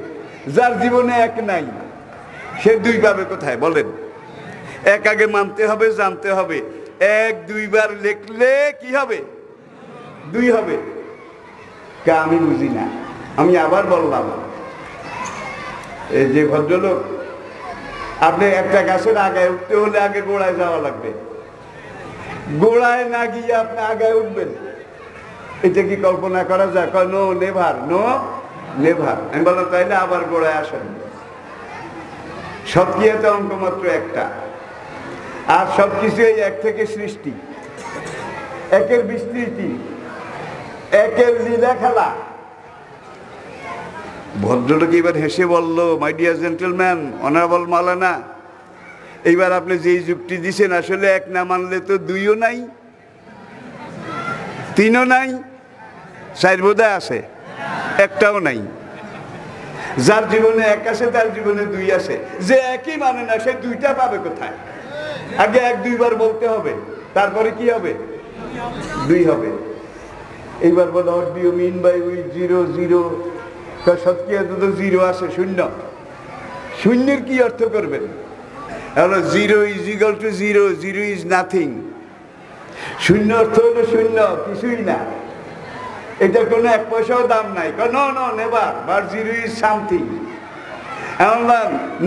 যার জীবনে 1 নাই সে 2 পাবে কোথায় বলেন? 1 আগে মানতে হবে, জানতে হবে। 1 2 বার লিখলে কি হবে? 2 হবে। আমি বুঝি না। আমি আবার বললাম, এই যে ভদ্রলোক, আপনি একটা গাছের আগায় উঠতে হলে আগে গোড়ায় যাওয়া লাগবে। গোড়ায় না গিয়ে আপনি আগায় উঠবেন, এটা কি কল্পনা করা যায়? No never, no never. আমি বললাম তাইলে আবার গোড়ায় আসেন। সৎক্রিয়াতে অঙ্ক মাত্র একটা, আর সবকিছু এই 1 থেকে সৃষ্টি, 1-এর বিস্তৃতি, 1-এর লীলা খেলা। ভদ্রলোক এবার হেসে বলল, মাই ডিয়ার জেন্টলম্যান, অনারেবল মাওলানা, এইবার আপনি যেই যুক্তি দিছেন, আসলে 1 না মানলে তো 2ও নাই, 3ও নাই, 4 বোধহয় আছে, একটাও নাই। যার জীবনে 1 আছে তার জীবনে 2 আছে। যে 1ই মানে না সে 2টা পাবে কোথায়? আগে 1 2 বার বলতে হবে, তারপরে কি হবে? 2 হবে। এইবার বলো, what do you mean by with 0 0? সৎক্রিয়াতে তো 0 আছে, 0। শূন্যের কি অর্থ করবেন? 0 = 0, 0 is nothing। 0 অর্থ হলো 0, কিছুই না। এটা কোনো 1 পয়সাও দাম নাই। No no never, but 0 is something।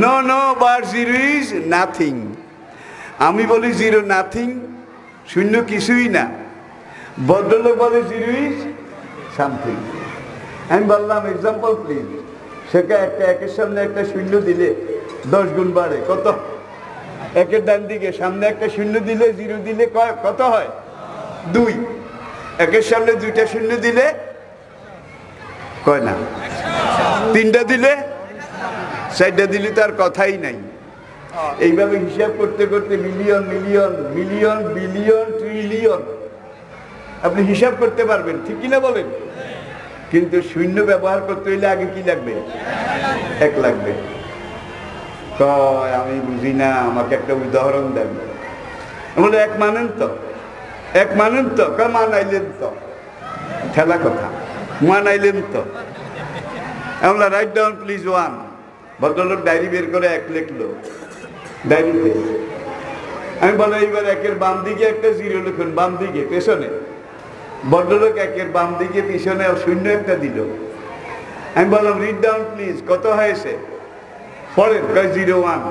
No no, but 0 is nothing। আমি বলি 0 নাথিং, 0 কিছুই না। ভদ্রলোক বলে 0 is something। আমি বললাম এক্সাম্পল প্লিজ। সেটা একটা 1-এর সামনে একটা 0 দিলে 10 গুণ বাড়ে। কত? 1-এর ডান দিকে সামনে একটা 0 দিলে, 0 দিলে কত হয়? 2। 1-এর সামনে 2টা 0 দিলে কয় না? 3টা দিলে, 4টা দিলে তার কথাই নাই। এইভাবে হিসাব করতে করতে million million million billion trillion আপনি হিসাব করতে পারবেন, ঠিক কিনা বলেন? কিন্তু 0 ব্যবহার করতে হইলে আগে কি লাগবে? 1 লাগবে। আমি বুঝি না, আমাকে একটা উদাহরণ দেন। বলে 1 মানেন তো? 1 মানেন তো? মানাইলেন তো? খেলা কথা, মানাইলেন তো? আমরা রাইট ডাউন প্লিজ 1। ভদ্রলোক ডায়েরি বের করে 1 লিখলো ডায়েরিতে। আমি বলো এইবার 1-এর বাম দিকে একটা 0 লিখুন, বাম দিকে পেছনে। ভদ্রলোক 1-এর বাম দিকে পিছনে 0 একটা দিল। আমি বললাম রিড ডাউন প্লিজ, কত হয়েছে? পড়েন। 0 1।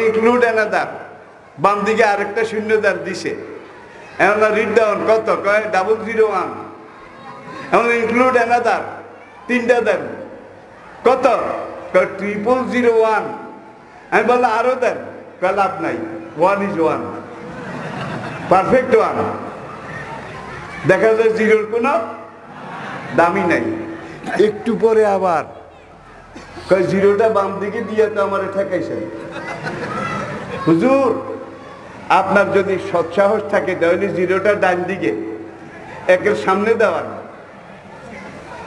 ইনক্লুড অ্যানাদার, বাম দিকে আরেকটা 0 দেন দিছে। এখন রিড ডাউন, কত? 0 1। এখন ইনক্লুড অ্যানাদার, 3টা দেন। কত? 001। আমি বললাম আরো দেন। লাভ নাই, 1 is 1, পারফেক্ট 1। দেখা যায় 0-র কোনো দামই নাই। একটু পরে আবার 0টা বাম দিকে দিয়ে তো আমার ঠেকাইছেন। হুজুর, আপনার যদি সৎসাহস থাকে তাহলে 0টা ডান দিকে, একের সামনে দেওয়ান।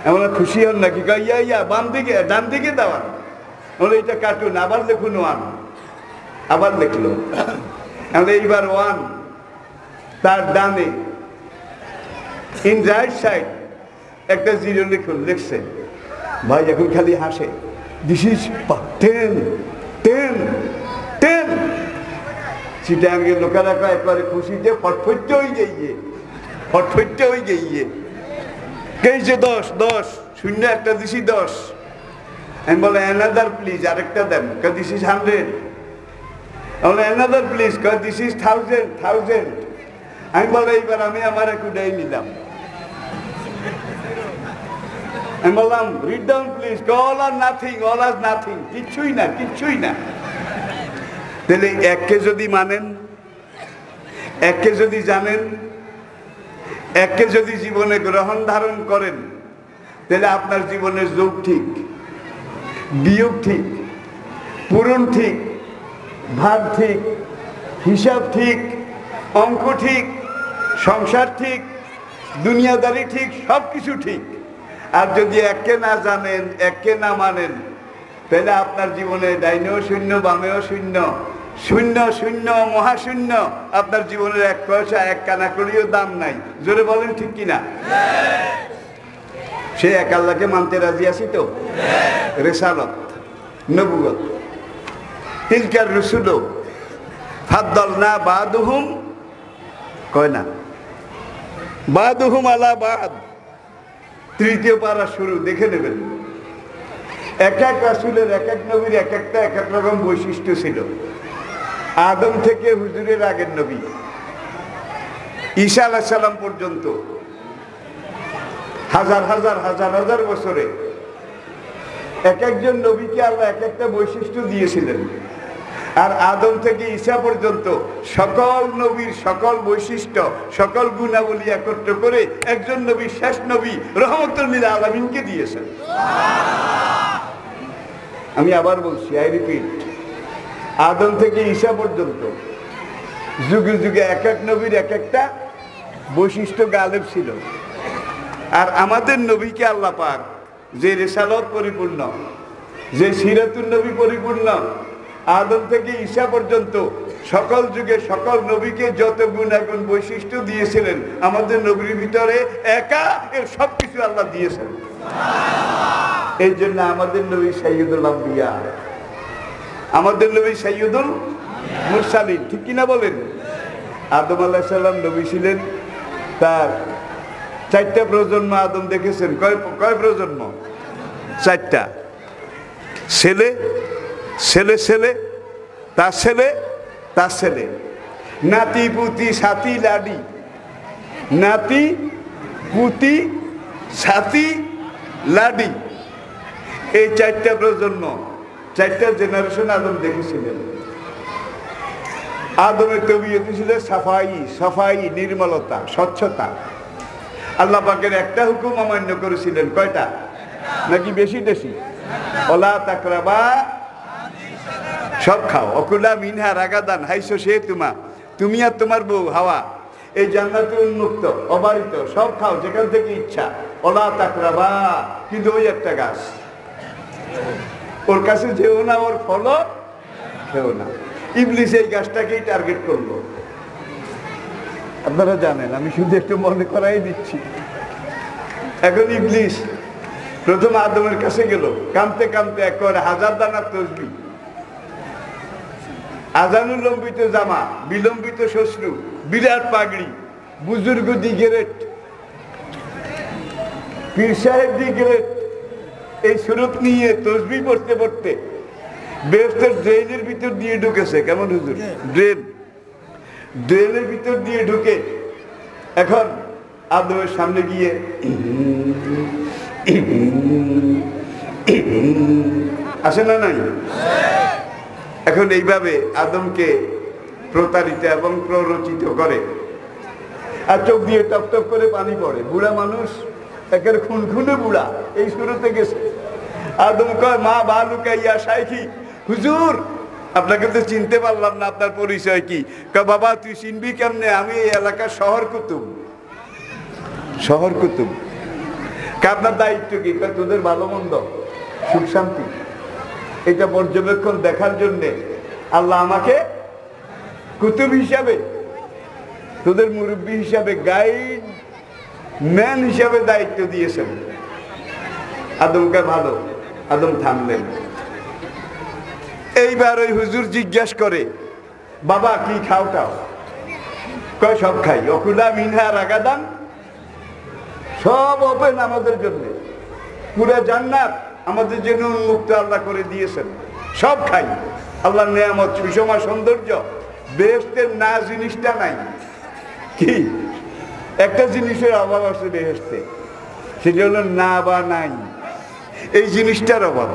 এমন খুশি হন নাকি? ইয়া ইয়া বাম দিকে ডান দিকে দেওয়ান। এটা কার্টুন, আবার লিখুন ওয়ান, আবার লিখলো। এইবার ওয়ান, তার ডানে ইন রাইট সাইড একটা জিরো লিখুন, লিখছে। ভাই এখন খালি হাসে, দিস ইজ 10 10 10। চিটাঙ্গে লোকেরা একবারে খুশিতে ফটফটে হয়ে যাইয়ে, ফটফটে হয়ে যাইয়ে। কেছে 10 10 শূন্য একটা দিছি 10। আমি বলে অ্যানাদার প্লিজ, আরেকটা দেন। This is 100। বলে অ্যানাদার প্লিজ, দিস ইজ 1000। আমি বলে এইবার আমি আমার একটাই নিলাম। আমি বললাম read down please, all are nothing, all are nothing, কিচ্ছুই না, কিচ্ছুই না। তাহলে এককে যদি মানেন, এককে যদি জানেন, এককে যদি জীবনে গ্রহণ ধারণ করেন, তাহলে আপনার জীবনের যোগ ঠিক, বিয়োগ ঠিক, পূরণ ঠিক, ভাগ ঠিক, হিসাব ঠিক, অঙ্ক ঠিক, সংসার ঠিক, দুনিয়াদারি ঠিক, সব কিছু ঠিক। আর যদি এককে না জানেন, এককে না মানেন, তাহলে আপনার জীবনে ডাইনেও শূন্য, বামেও শূন্য, শূন্য শূন্য মহাশূন্য। আপনার জীবনের এক পয়সা, এক কানা করিও দাম নাই। জোরে বলেন ঠিক কিনা? সে এক আল্লাহকে মানতে রাজি আছি তো? রেসালত, নবুয়ত, তিলকার রসুল ফাদ্দালনা বাদুহুম, কয় না বাদুহুম আলা বাদ। তৃতীয় পারা শুরু, দেখে নেবেন। এক এক রাসূলের, এক এক নবীর এক একটা এক এক রকম বৈশিষ্ট্য ছিল। আদম থেকে হুজুরের আগের নবী ঈসা আলাইহিস সালাম পর্যন্ত হাজার হাজার হাজার হাজার বছরে এক একজন নবীকে আল্লাহ এক একটা বৈশিষ্ট্য দিয়েছিলেন। আর আদম থেকে ঈসা পর্যন্ত সকল নবীর সকল বৈশিষ্ট্য, সকল গুণাবলী একত্র করে একজন নবী, শেষ নবী রহমতুল লিল আলামিনকে দিয়েছেন। আমি আবার বলছি, আই রিপিট, আদম থেকে ঈসা পর্যন্ত যুগে যুগে এক এক নবীর এক একটা বৈশিষ্ট্য গালেব ছিল। আর আমাদের নবীকে আল্লাহ পাক যে রিসালত পরিপূর্ণ, যে সিরাতুন নবী পরিপূর্ণ, আদম থেকে ঈসা পর্যন্ত সকল যুগে সকল নবীকে যত গুণাগুণ বৈশিষ্ট্য দিয়েছিলেন, আমাদের নবীর ভিতরে একা এর সবকিছু আল্লাহ দিয়েছেন। এই জন্য আমাদের নবী সাইয়্যিদুল আম্বিয়া, আমাদের নবী সাইয়্যিদুল মুরসালিন, ঠিক কিনা বলেন? আদম আলাইহিস সালাম নবী ছিলেন, তার 4টা প্রজন্ম আদম দেখেছেন। কয় প্রজন্ম? 4টা। ছেলে, ছেলে ছেলে, তার ছেলে, তার ছেলে, নাতি পুতি সাথী লাডি, নাতি পুতি সাথী লাডি। এই 4টা প্রজন্ম, 4টা জেনারেশন আদম দেখেছিলেন। আদমের তবিয়ত ছিল সাফাই, সাফাই, নির্মলতা, স্বচ্ছতা। আল্লাহ পাকের একটা হুকুম অমান্য করেছিলেন। কয়টা? নাকি বেশি বেশি? ওলা তাকরাবা, সব খাও, অকুলা মিনহা রাগাদান হাইসো সে তোমা, তুমি আর তোমার বউ হাওয়া এই জান্নাতে উন্মুক্ত, অবারিত, সব খাও যেখান থেকে ইচ্ছা। ওলা তাকরাবা, কিন্তু ওই একটা গাছ, ওর কাছে যেও না, ওর ফল খেও না। ইবলিস এই গাছটাকেই টার্গেট করলো। আপনারা জানেন, আমি শুধু একটু মনে করাই দিচ্ছি। এখন ইবলিস প্রথম আদমের কাছে গেল, কামতে কামতে একেবারে 1000 দানার তসবিহ, আজানুলম্বিত জামা, বিলম্বিত শ্বশ্রু, বিরাট পাগড়ি, বুজুর্গ দিগেরেট, পীর সাহেব দিগেরেট, এই সুরত নিয়ে তসবিহ পড়তে পড়তে বেহেশতের ড্রেনের ভিতর দিয়ে ঢুকেছে। কেমন হুজুর? ড্রেনের ভিতর দিয়ে ঢুকে এখন আদমের সামনে গিয়ে আসে না নাই? এখন এইভাবে আদমকে প্রতারিত এবং প্ররোচিত করে, আর চোখ দিয়ে টপ টপ করে পানি পড়ে। বুড়া মানুষ, একের খুনখুনে বুড়া, এই শুরুতে গেছে। আদম কয়, মা বালুকা ইয়া শাইখি, হুজুর আপনাকে তো চিনতে পারলাম না, আপনার পরিচয় কি? কয়, বাবা তুই চিনবি কেমনে, আমি এই এলাকার শহর কুতুব। শহর কুতুব। আপনার দায়িত্ব কি? তোদের ভালো মন্দ, সুখ শান্তি, এটা পর্যবেক্ষণ দেখার জন্যে আল্লাহ আমাকে কুতুব হিসাবে, তোদের মুরব্বী হিসাবে, গাইড ম্যান হিসাবে দায়িত্ব দিয়েছেন। আদমকে ভালো, আদম থামলেন। এইবার ওই হুজুর জিজ্ঞাসা করে, বাবা কি খাওটাও? কয় সব খাই। অকুলা মিনহা রাগাদান, সব ওপেন আমাদের জন্য, পুরো জান্নাত আমাদের জন্য উন্মুক্ত আল্লাহ করে দিয়েছেন, সব খাই। আল্লাহর নেয়ামত, সুষমা, সৌন্দর্য। বেহেশতের না জিনিসটা নাই। কি একটা জিনিসের অভাব আছে বেহেশতে, সেটা হলো না বা নাই। এই জিনিসটার অভাব,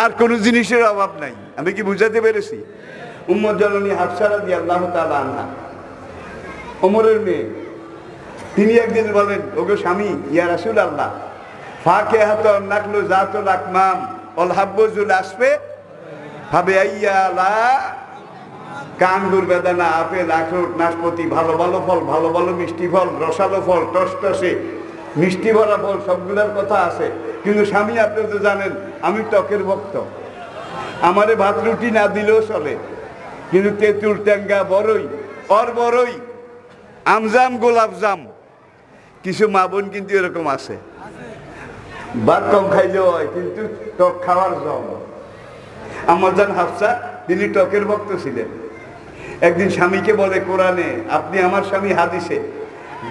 আর কোনো জিনিসের অভাব নাই। আমি কি বুঝাতে পেরেছি? উম্মত জননী হাফসা রাদিয়াল্লাহু তাআলা আনহা, ওমরের মেয়ে, তিনি একদিন বলেন, ওগো স্বামী, ইয়া রাসূলুল্লাহ, ফাকিহাতুন নাকলু যাতুল আকমাম ওয়াল হাব্বুজুল আসফে ফাবে আইয়ালা, কাঙ্গুর, বেদানা, আপেল, আখরোট, নাশপাতি, ভালো ভালো ফল, ভালো ভালো মিষ্টি ফল, রসালো ফল, টসটসে মিষ্টি ভরা ফল, সবগুলোর কথা আছে। কিন্তু স্বামী, আপনি তো জানেন আমি টকের ভক্ত, আমারে ভাত রুটি না দিলেও চলে, কিন্তু তেঁতুল, ট্যাঙ্গা, বড়ই, বড়ই, আমজাম, গোলাপজাম, কিছু মা বোন কিন্তু এরকম আছে, ভাত কম খাইলেও হয় কিন্তু টক খাওয়ার জম। আমার জান হাফসা, তিনি টকের ভক্ত ছিলেন। একদিন স্বামীকে বলে, কোরআনে আপনি আমার স্বামী হাদিসে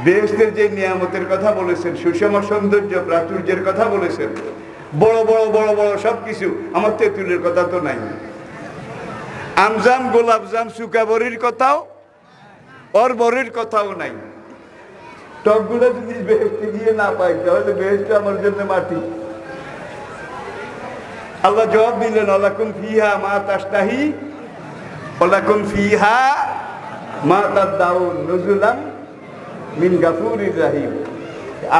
বেহেশতের যে নিয়ামতের কথা বলেছেন, সুষম, সৌন্দর্য, প্রাচুর্যের কথা বলেছেন, বড় বড় বড় বড় সবকিছু, আমার তেঁতুলের কথা তো নাই, আমজাম, গোলাপজাম, সুকাবরির কথাও, বরের কথাও নাই। টকগুলো যদি বেহেশতে গিয়ে না পাই, তাহলে বেহেশতে আমার জন্য মাটি। আল্লাহ জবাব দিলেন, ওয়ালাকুম ফিহা মা তাশতাহি ওয়ালাকুম ফিহা মা তাদাউন নুজুলাম মিন গাফুরির রাহিম।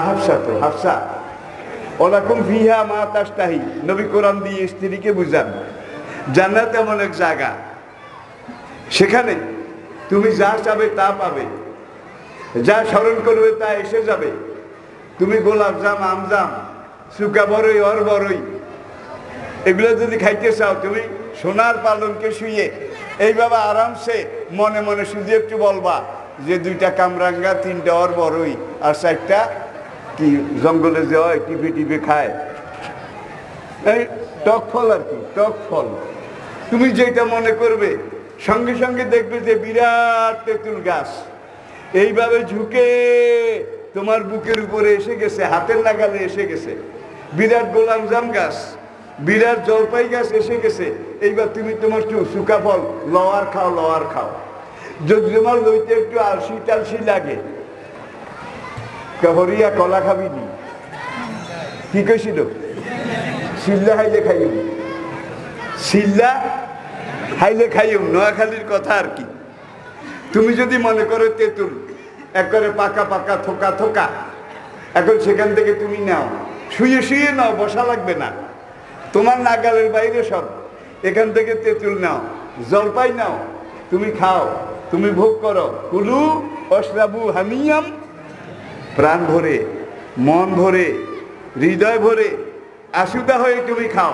হাফসা, তো হাফসা, ওয়ালাকুম ফিহা মা তাশতাহি, নবী কোরআন দিয়ে স্ত্রীকে বুঝান, জান্নাত এমন এক জায়গা, সেখানে তুমি যা চাবে তা পাবে, যা স্মরণ করবে তা এসে যাবে। তুমি গোলাপজাম, আমজাম, সুকা বড়ই, বড়ই, এগুলো যদি খাইতে চাও, তুমি সোনার পালনকে শুয়ে এইভাবে আরামসে মনে মনে শুধু একটু বলবা যে 2টা কামরাঙ্গা, 3টা বড়ই, আর 4টা কি জঙ্গলে যে হয় টিপে টিপে খায়, এই টক ফল আর কি, টক ফল। তুমি যেটা মনে করবে, সঙ্গে সঙ্গে দেখবে যে বিরাট তেঁতুল গাছ এইভাবে ঝুঁকে তোমার বুকের উপরে এসে গেছে, হাতের নাগালে এসে গেছে। বিরাট গোলাপজাম গাছ, বিরাট জলপাই গাছ এসে গেছে। এইবার তুমি তোমার শুকা ফল লওয়ার খাও, লওয়ার খাও। যদি তোমার লইতে একটু আলসি টালসি লাগে, হরিয়া কলা খাবি নি, কি কইছিল? সিল্লা হাইলে খাইম, সিল্লা হাইলে খাইম, নোয়াখালীর কথা আর কি। তুমি যদি মনে করো তেঁতুল একবারে পাকা পাকা, থোকা থোকা, এখন সেখান থেকে তুমি নাও, শুয়ে শুয়ে নাও, বসা লাগবে না, তোমার নাগালের বাইরে সব। এখান থেকে তেঁতুল নাও, জলপাই নাও, তুমি খাও, তুমি ভোগ করো। কুলু অশরাবু হামিয়াম, প্রাণ ভরে, মন ভরে, হৃদয় ভরে, আশুদা হয়ে তুমি খাও,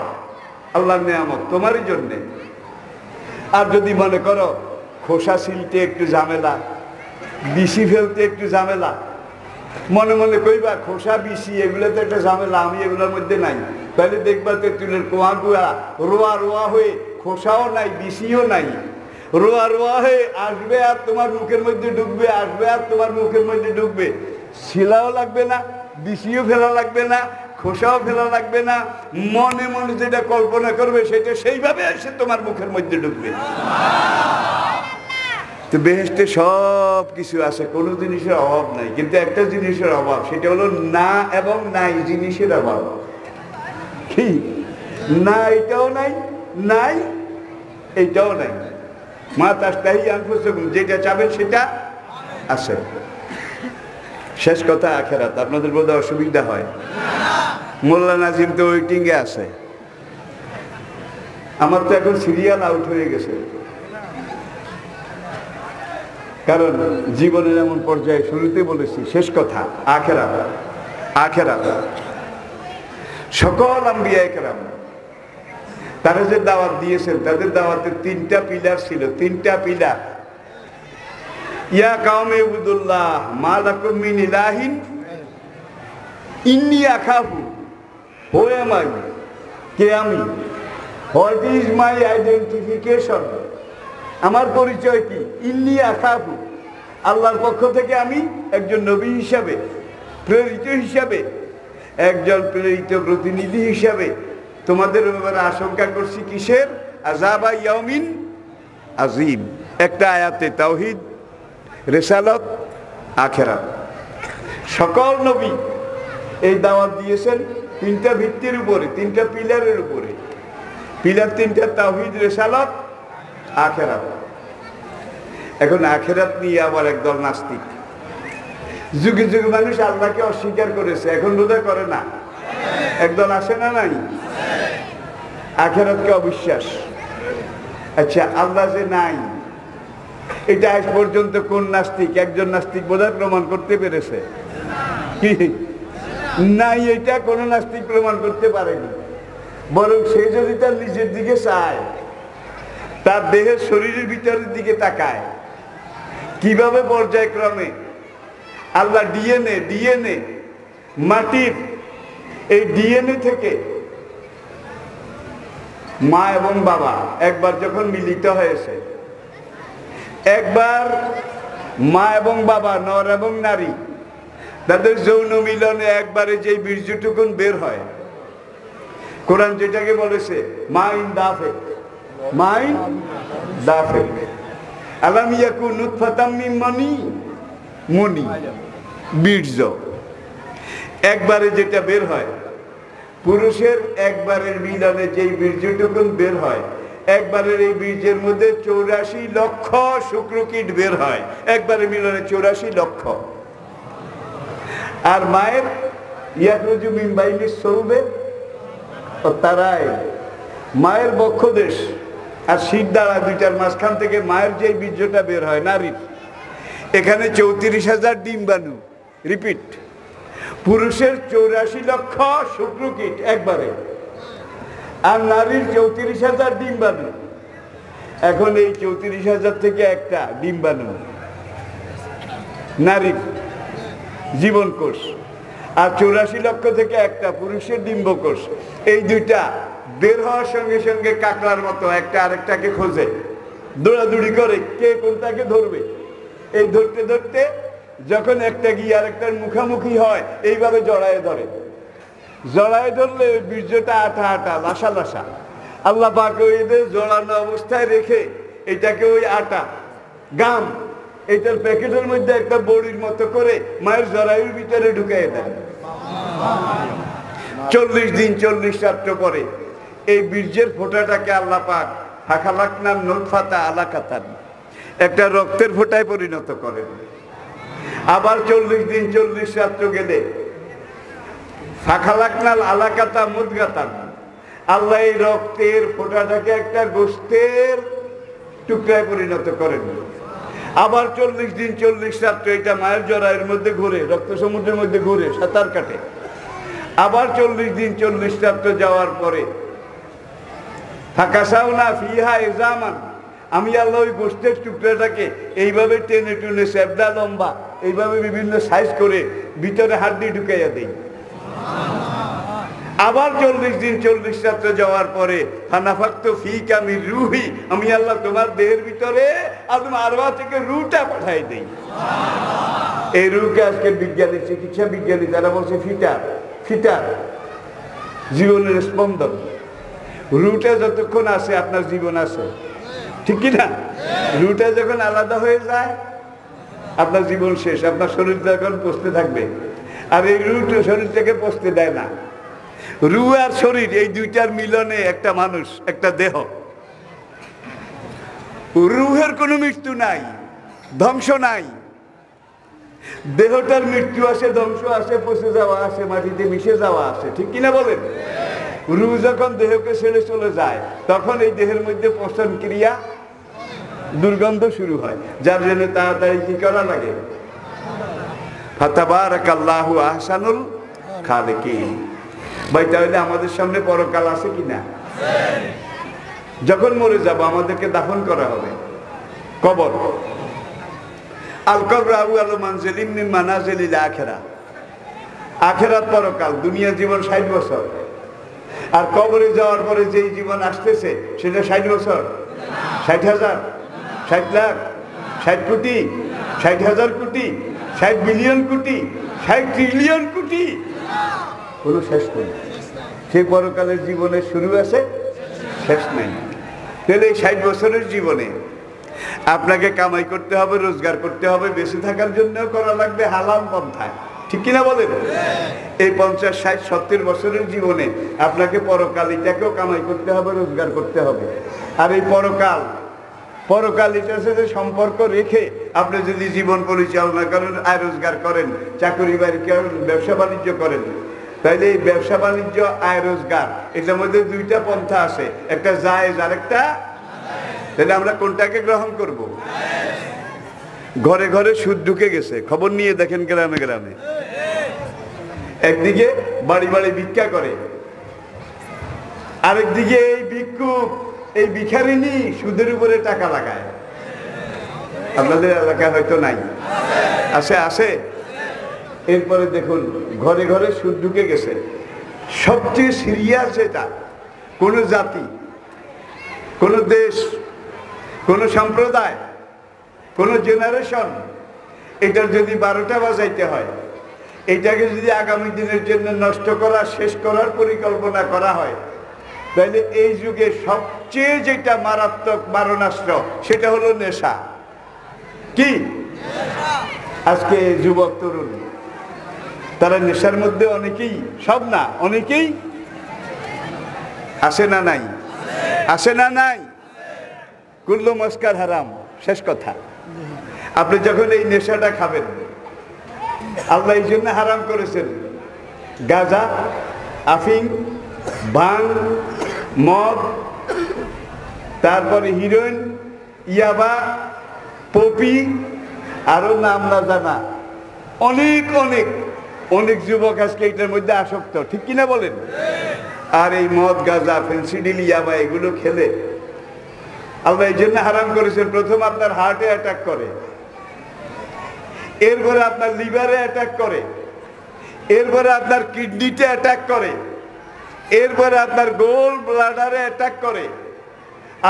আল্লাহর নেয়ামত তোমারই জন্যে। আর যদি মনে করো খোসা ছিলতে একটু ঝামেলা, বিসি ফেলতে একটু ঝামেলা, মনে মনে কইবা খোসা বিসি এগুলোতে একটা ঝামেলা, আমি এগুলোর মধ্যে নাই, তাহলে দেখবা তেঁতুলের কোয়া গুয়া রোয়া রোয়া হয়ে, খোসাও নাই, বিসিও নাই, রোয়া রোয়া হয়ে আসবে আর তোমার মুখের মধ্যে ঢুকবে, আসবে আর তোমার মুখের মধ্যে ঢুকবে। শিলাও লাগবে না, বিসিও ফেলা লাগবে না, খোসাও ফেলা লাগবে না, মনে মনে যেটা কল্পনা করবে সেটা সেইভাবে এসে তোমার মুখের মধ্যে ঢুকবে। তো বেহেশতে সব কিছু আছে, কোনো জিনিসের অভাব নাই, কিন্তু একটা জিনিসের অভাব, সেটা হলো না এবং নাই জিনিসের অভাব। কি না? এটাও নাই, নাই এইটাও নাই। মা তাশতাহি আনফুসুকুম, যেটা চাবেন সেটা আছে। শেষ কথা আখেরাত, আপনাদের বোধহয় অসুবিধা হয়। মোল্লা নাজিম তো ওয়েটিংয়ে আছে, আমার তো এখন সিরিয়াল আউট হয়ে গেছে। কারণ জীবনের এমন পর্যায়ে শুরুতে বলেছি, শেষ কথা আখিরাত। আখিরাত সকল আম্বিয়া কেরাম তারা যে দাওয়াত দিয়েছেন, তাদের দাওয়াতের 3টা পিলার ছিল। 3টা পিলার। ইয়া কাওমে ইবুদুল্লাহ মা লাকুম মিন ইলাহিন ইন্নী আখাফু। Who am I? কে আমি? What is my identification? আমার পরিচয় কি? ইন্নী আখাফু। আল্লাহর পক্ষ থেকে আমি একজন নবী হিসাবে, প্রেরিত হিসাবে, একজন প্রেরিত প্রতিনিধি হিসাবে তোমাদের ব্যাপারে আশঙ্কা করছি। কিসের? আযাবা ইয়াউমিন আযীম। একটা আয়াতে তাওহীদ, রিসালাত, আখিরাত। সকল নবী এই দাওয়াত দিয়েছেন 3টা ভিত্তির উপরে, 3টা পিলারের উপরে। পিলার 3টা, তাওহীদ, রিসালাত, আখিরাত। এখন আখিরাত নিয়ে আবার একদল নাস্তিক। যুগে যুগে মানুষ আল্লাহকে অস্বীকার করেছে, এখন বোধহয় করে না। একদল আসে না? নাই? আখিরাতকে অবিশ্বাস। আচ্ছা, আল্লাহ যে নাই এটা আজ পর্যন্ত কোন নাস্তিক, একজন নাস্তিক বোধহয় প্রমাণ করতে পেরেছে? নাই, এটা কোন নাস্তিক প্রমাণ করতে পারেনি। বরং সে যদি তার নিজের দিকে চায়, তার দেহের শরীরের ভিতরের দিকে তাকায়, কিভাবে পর্যায়ক্রমে আল্লাহ ডিএনএ মাটির এই ডিএনএ থেকে মা এবং বাবা একবার যখন মিলিত হয়েছে, একবার মা এবং বাবা, নর এবং নারী, তাদের যৌন মিলনে একবারে যে বীর্যটুকুন বের হয়, কোরআন যেটাকে বলেছে মাইন দাফেক, মাইন দাফেক, আলাম ইয়াকুন নুতফাতাম মিন মনি, বীর্য। একবারে যেটা বের হয়, পুরুষের একবারের মিলনে যেই বীর্যটুকুন বের হয়, একবারের এই বীর্যের মধ্যে 84 লক্ষ শুক্রকীট বের হয়। একবারের মিলনে 84 লক্ষ। আর মায়ের ইয়াখরুজু মিন বাইনিস সৌবে ও তারায়, মায়ের বক্ষদেশ আর শির দ্বারা দুইটার মাঝখান থেকে মায়ের যে বীর্যটা বের হয় নারীর, এখানে 34,000 ডিম্বাণু। রিপিট, পুরুষের 84 লক্ষ শুক্রকীট একবারে, আর নারীর 34,000 ডিম্বাণু। এখন এই 34,000 থেকে একটা ডিম্বাণু নারীর জীবনকোষ, আর 84 লক্ষ থেকে একটা পুরুষের ডিম্বকোষ। এই দুইটা বের হওয়ার সঙ্গে সঙ্গে কাকড়ার মতো একটা আরেকটাকে খোঁজে, দৌড়াদৌড়ি করে, কে কোনটাকে ধরবে। এই ধরতে ধরতে যখন একটা গিয়ে আরেকটার মুখামুখি হয়, এইভাবে জড়ায় ধরে। জড়ায় ধরলে বীর্যটা আঠা আঠা, লাসা লাসা। আল্লাহ পাক এদের জড়ানো অবস্থায় রেখে এটাকে ওই আটা গাম এটার প্যাকেটের মধ্যে একটা বড়ির মতো করে মায়ের জরায়ুর ভিতরে ঢুকিয়ে দেয়। 40 দিন 40 রাত্র পরে এই বীর্যের ফোঁটাটাকে আল্লাহ পাক ফাখালাকনান নুতফাতা আলাকাতান, একটা রক্তের ফোঁটায় পরিণত করেন। আবার 40 দিন 40 রাত্র গেলে ফাখালাকনাল আলাকাতা মুদগাতান, আল্লাহ এই রক্তের ফোঁটাটাকে একটা গোশতের টুকরায় পরিণত করেন। আবার 40 দিন 40 রাত্র এটা মায়ের জরায়ুর মধ্যে ঘুরে, রক্ত সমুদ্রের মধ্যে ঘুরে, সাঁতার কাটে। আবার 40 দিন 40 রাত্র যাওয়ার পরে ফাকাসাউনা ফিহা ইজামান, আমি আল্লাহ ওই গোশতের টুকরাটাকে এইভাবে টেনে টুনে সেবদা লম্বা এইভাবে বিভিন্ন সাইজ করে ভিতরে হাড্ডি ঢুকাইয়া দেই। আবার 40 দিন 40 রাত্র যাওয়ার পরে ফানাফাক্তু ফীকা মির রূহি, আমি আল্লাহ তোমার দেহের ভিতরে আদম আরওয়াহ থেকে রূহটা পাঠাই দেই। এই রূহকে আজকে বিজ্ঞানী, চিকিৎসা বিজ্ঞানী যারা বলছে ফিটার, জীবনের স্পন্দন। রূহটা যতক্ষণ আছে আপনার জীবন আছে, ঠিক কিনা? রূহটা যখন আলাদা হয়ে যায় আপনার জীবন শেষ, আপনার শরীর তখন পচতে থাকবে। আর এই রূহটা শরীর থেকে পচতে দেয় না। রূহ আর শরীর এই দুইটার মিলনে একটা মানুষ, একটা দেহ। রূহের কোনো মৃত্যু নাই, ধ্বংস নাই। দেহটার মৃত্যু আসে, ধ্বংস আসে, পচে যাওয়া আসে, মাটিতে মিশে যাওয়া আসে, ঠিক কিনা বলেন? রূহ যখন দেহকে ছেড়ে চলে যায় তখন এই দেহের মধ্যে পচন ক্রিয়া দুর্গন্ধ শুরু হয়, যার জন্য তাড়াতাড়ি কি করা লাগে? ফাতাবারাকাল্লাহু আহসানুল খালিকিন। ভাই তাহলে আমাদের সামনে পরকাল আছে কিনা? যখন মরে যাব আমাদেরকে দাফন করা হবে, কবর। আল কবর আউয়ালু মানজিলিন মিন মানাজিলিল আখিরাহ। আখিরাত পরকাল, দুনিয়া জীবন 60 বছর, আর কবরে যাওয়ার পরে যেই জীবন আসতেছে সেটা 60 বছর, 60,000, 60 লাখ, 60 কোটি, 60,000 কোটি, 60 বিলিয়ন কোটি, 60 ট্রিলিয়ন কোটি, কোনো শেষ নেই। সেই পরকালের জীবনের শুরু আছে, শেষ নেই। তাহলে এই 60 বছরের জীবনে আপনাকে কামাই করতে হবে, রোজগার করতে হবে, বেঁচে থাকার জন্য করা লাগবে হালাল পন্থায়, ঠিক কিনা বলেন? এই 50, 60, 70 বছরের জীবনে আপনাকে পরকালিটাকেও কামাই করতে হবে, রোজগার করতে হবে। আর এই পরকালিটার সাথে সম্পর্ক রেখে আপনি যদি জীবন পরিচালনা করেন, আয় রোজগার করেন, চাকরি বাড়ি করেন, ব্যবসা বাণিজ্য করেন, তাইলে এই ব্যবসা বাণিজ্য, আয় রোজগার, এটার মধ্যে দুইটা পন্থা আছে, একটা জায়েজ আর একটা। তাহলে আমরা কোনটাকে গ্রহণ করব? ঘরে ঘরে সুদ ঢুকে গেছে, খবর নিয়ে দেখেন গ্রামে গ্রামে। একদিকে বাড়ি বাড়ি ভিক্ষা করে, আরেকদিকে এই ভিক্ষুক, এই ভিখারিনী সুদের উপরে টাকা লাগায়। আপনাদের এলাকায় হয়তো নাই, আছে? আছে। এরপরে দেখুন ঘরে ঘরে সুদ ঢুকে গেছে। সবচেয়ে সিরিয়াস যেটা, কোনো জাতি, কোনো দেশ, কোনো সম্প্রদায়, কোনো জেনারেশন, এটার যদি 12টা বাজাইতে হয়, এটাকে যদি আগামী দিনের জন্য নষ্ট করা, শেষ করার পরিকল্পনা করা হয়, তাহলে এই যুগে সবচেয়ে যেটা মারাত্মক মারণাস্ত্র সেটা হলো নেশা। কি? আজকে যুবক তরুণ তারা নেশার মধ্যে অনেকেই, সব না, অনেকেই আসে না নাই? আসে না নাই? কুল্লু মস্কার হারাম, শেষ কথা। আপনি যখন এই নেশাটা খাবেন, আল্লাহ এই জন্য হারাম করেছেন, গাঁজা, আফিং, ভাং, মদ, তারপরে হিরোইন, ইয়াবা, পপি, আরো নাম না জানা অনেক অনেক অনেক যুবক আজকে এটার মধ্যে আসক্ত, ঠিক কিনা বলেন? আর এই মদ, গাঁজা, ফেন্সিডিল, ইয়াবা এগুলো খেলে আল্লাহ এই জন্য হারাম করেছেন। প্রথম আপনার হার্টে অ্যাটাক করে, এরপরে আপনার লিভারে অ্যাটাক করে, এরপরে আপনার কিডনিতে অ্যাটাক করে, এরপরে আপনার গোল ব্লাডারে অ্যাটাক করে,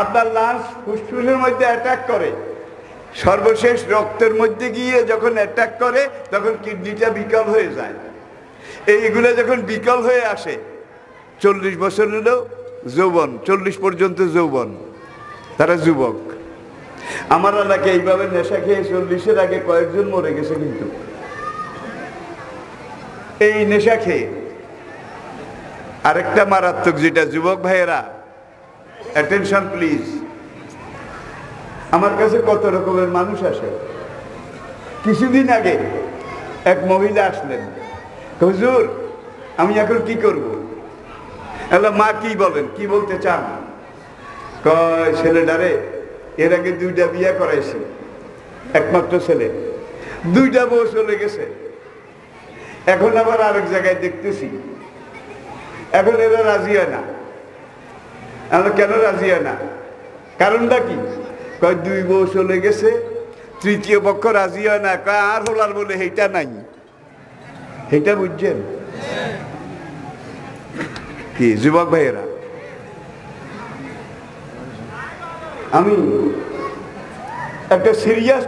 আপনার লাংস, ফুসফুসের মধ্যে অ্যাটাক করে, সর্বশেষ রক্তের মধ্যে গিয়ে যখন অ্যাটাক করে তখন কিডনিটা বিকল হয়ে যায়। এইগুলো যখন বিকল হয়ে আসে, 40 বছর হলো যৌবন, 40 পর্যন্ত যৌবন, তারা যুবক। আমার এলাকায় এইভাবে নেশা খেয়ে 40-এর আগে কয়েকজন মরে গেছে। কিন্তু এই নেশা খেয়ে আরেকটা মারাত্মক যেটা, যুবক ভাইয়েরা অ্যাটেনশন প্লিজ, আমার কাছে কত রকমের মানুষ আসে। কিছুদিন আগে এক মহিলা আসলেন, হুজুর আমি এখন কি করব? মা কি বলেন, কি বলতে চান? কয় ছেলেটারে এর আগে 2টা বিয়ে করাইছি, একমাত্র ছেলে, 2টা বউ চলে গেছে, এখন আবার আরেক জায়গায় দেখতেছি, এখন এরা রাজি হয় না। কেন রাজি হয় না? কারণটা কি? কয় 2 বউ চলে গেছে, 3য় পক্ষ রাজি হয় না। কয় আর হলার বলে সেইটা নাই, সেইটা বুঝছেন কি যুবক ভাইয়েরা? আমি একটা সিরিয়াস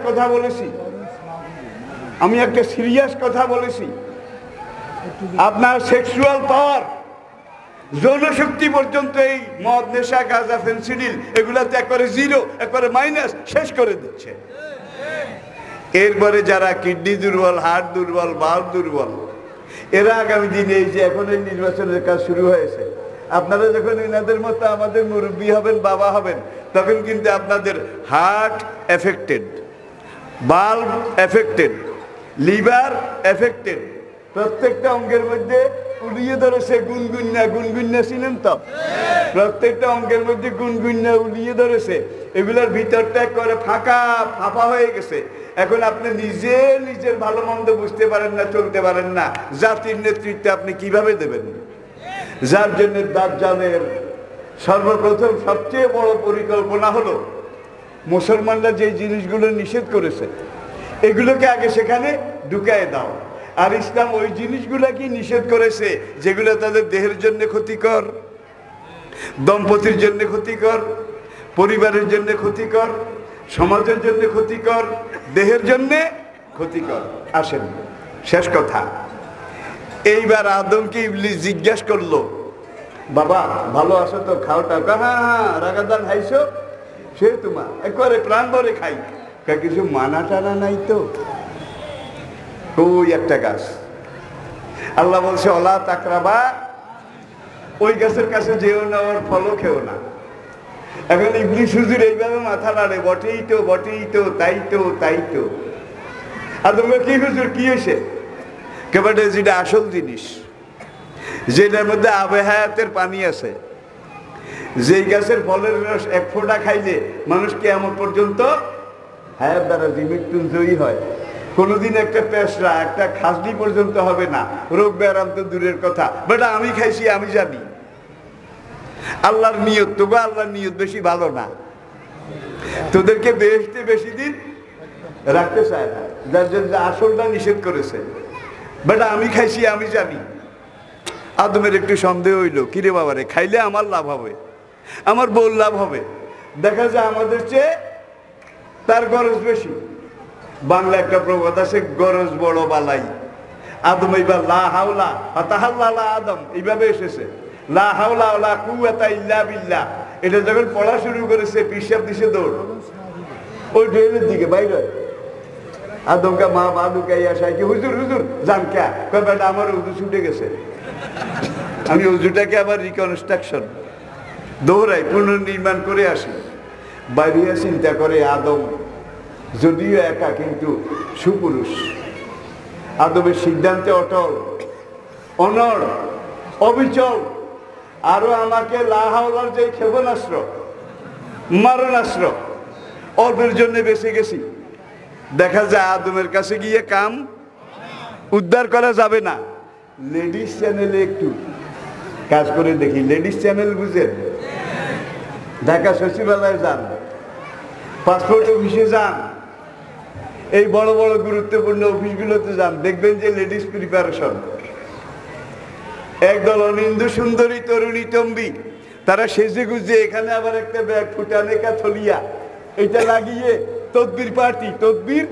কথা বলেছি, আপনার সেক্সুয়াল পাওয়ার, যৌনশক্তি পর্যন্ত এই মদ, নেশা, গাঁজা, ফেন্সিডিল এগুলাতে একবারে জিরো, একবারে মাইনাস, শেষ করে দিচ্ছে। এরপরে যারা কিডনি দুর্বল, হার্ট দুর্বল, বাল্ব দুর্বল, এরা আগামী দিনে এই যে এখন এই নির্বাচনের কাজ শুরু হয়েছে, আপনারা যখন এনাদের মতো আমাদের মুরব্বী হবেন, বাবা হবেন, তখন কিন্তু আপনাদের heart affected, bulb affected, liver affected, প্রত্যেকটা অঙ্গের মধ্যে উলিয়ে ধরেছে গুনগুন্না। গুনগুন্না ছিলেন তো? প্রত্যেকটা অঙ্গের মধ্যে গুনগুন্না উলিয়ে ধরেছে। এগুলোর ভিতরটা করে ফাঁকা ফাঁপা হয়ে গেছে। এখন আপনি নিজে নিজের ভালো মন্দ বুঝতে পারেন না, চলতে পারেন না, জাতির নেতৃত্ব আপনি কিভাবে দেবেন? যার জন্য দাজ্জালের সর্বপ্রথম সবচেয়ে বড় পরিকল্পনা হলো মুসলমানরা যে জিনিসগুলো নিষেধ করেছে এগুলোকে আগে সেখানে ঢুকায় দাও। আর ইসলাম ওই জিনিসগুলোকে নিষেধ করেছে যেগুলো তাদের দেহের জন্য ক্ষতিকর, দম্পতির জন্য ক্ষতিকর, পরিবারের জন্য ক্ষতিকর, সমাজের জন্য ক্ষতিকর, দেহের জন্য ক্ষতিকর। আসেন শেষ কথা, এইবার আদমকে ইবলিস জিজ্ঞাসা করলো, বাবা ভালো আছো তো, খাও টাকা? হ্যাঁ হ্যাঁ, রাগাদান খাইছো? সে তোমার একবারে প্রাণ ভরে খাই। কিছু মানা টানা নাই তো? ওই একটা গাছ, আল্লাহ বলছে ওলা তাকরাবা, ওই গাছের কাছে যেও না, ওর ফলও খেও না। এখন ইবলিস হুজুর এইভাবে মাথা নাড়ে, বটেই তো, বটেই তো, তাই তো, তাই তো। আর তোমরা কি হুজুর কি হয়েছে? কেবল যেটা আসল জিনিস, যেটার মধ্যে আবে হায়াতের পানি আছে, যেই গাছের ফলের রস এক ফোঁটা খাইলে মানুষ কিয়ামত পর্যন্ত হায়াত দ্বারা মৃত্যুঞ্জয়ী হয়। কোনোদিন একটা পেশরা, একটা খাসনি পর্যন্ত হবে না, রোগ ব্যারাম তো দূরের কথা। বেটা আমি খাইছি, আমি জানি আল্লাহর নিয়ত, তবু আল্লাহর নিয়ত বেশি ভালো না, তোদেরকে বেহেশতে বেশি দিন রাখতে চায় না, যার জন্য আসলটা নিষেধ করেছে। বেটা আমি খাইছি, আমি জানি। আদমের একটু সন্দেহ হইল, কিরে বাবারে, খাইলে আমার লাভ হবে, আমার বউর লাভ হবে। দেখা যায় আমাদের চেয়ে তার গরজ বেশি। বাংলা একটা প্রবাদ আছে, গরজ বড় বালাই। আদম এইবার লা হাওলা ফাতাহাল্লা লা আদম এইভাবে এসেছে, লা হাওলা ওয়ালা কুওয়াতা ইল্লা বিল্লাহ। এটা যখন পড়া শুরু করেছে পিশাব দিছে দৌড় ওই ড্রেনের দিকে বাইরে। আদমকে মা বাদুকে আসায় কি হুজুর হুজুর জান কে? কয় বেটা আমার উজু ছুটে গেছে, আমি উজুটাকে আবার রিকনস্ট্রাকশন দৌড়াই, পুনর্নির্মাণ করে আসি। বাইরে চিন্তা করে আদম যদিও একা কিন্তু সুপুরুষ, আদমের সিদ্ধান্তে অটল, অনড়, অবিচল। আরো আমাকে লাহাওলার যে ক্ষেপণাস্ত্র, মারণাস্ত্র, অল্পের জন্য বেঁচে গেছি। দেখা যায় আদমের কাছে গিয়ে কাম উদ্ধার করা যাবে না। লেডিস চ্যানেলে একটু কাজ করে দেখি, লেডিস চ্যানেল বুঝেন? ঢাকা সচিবালয়ে যান, পাসপোর্ট অফিসে যান, এই বড় বড় গুরুত্বপূর্ণ অফিসগুলোতে যান, দেখবেন যে লেডিস প্রিপারেশন। একদল অনিন্দু সুন্দরী তরুণী তম্বি, তারা সেজে গুজে, এখানে আবার একটা ব্যাগ ফুটানে কাথলিয়া, এটা লাগিয়ে তদবির পার্টি, তদবির।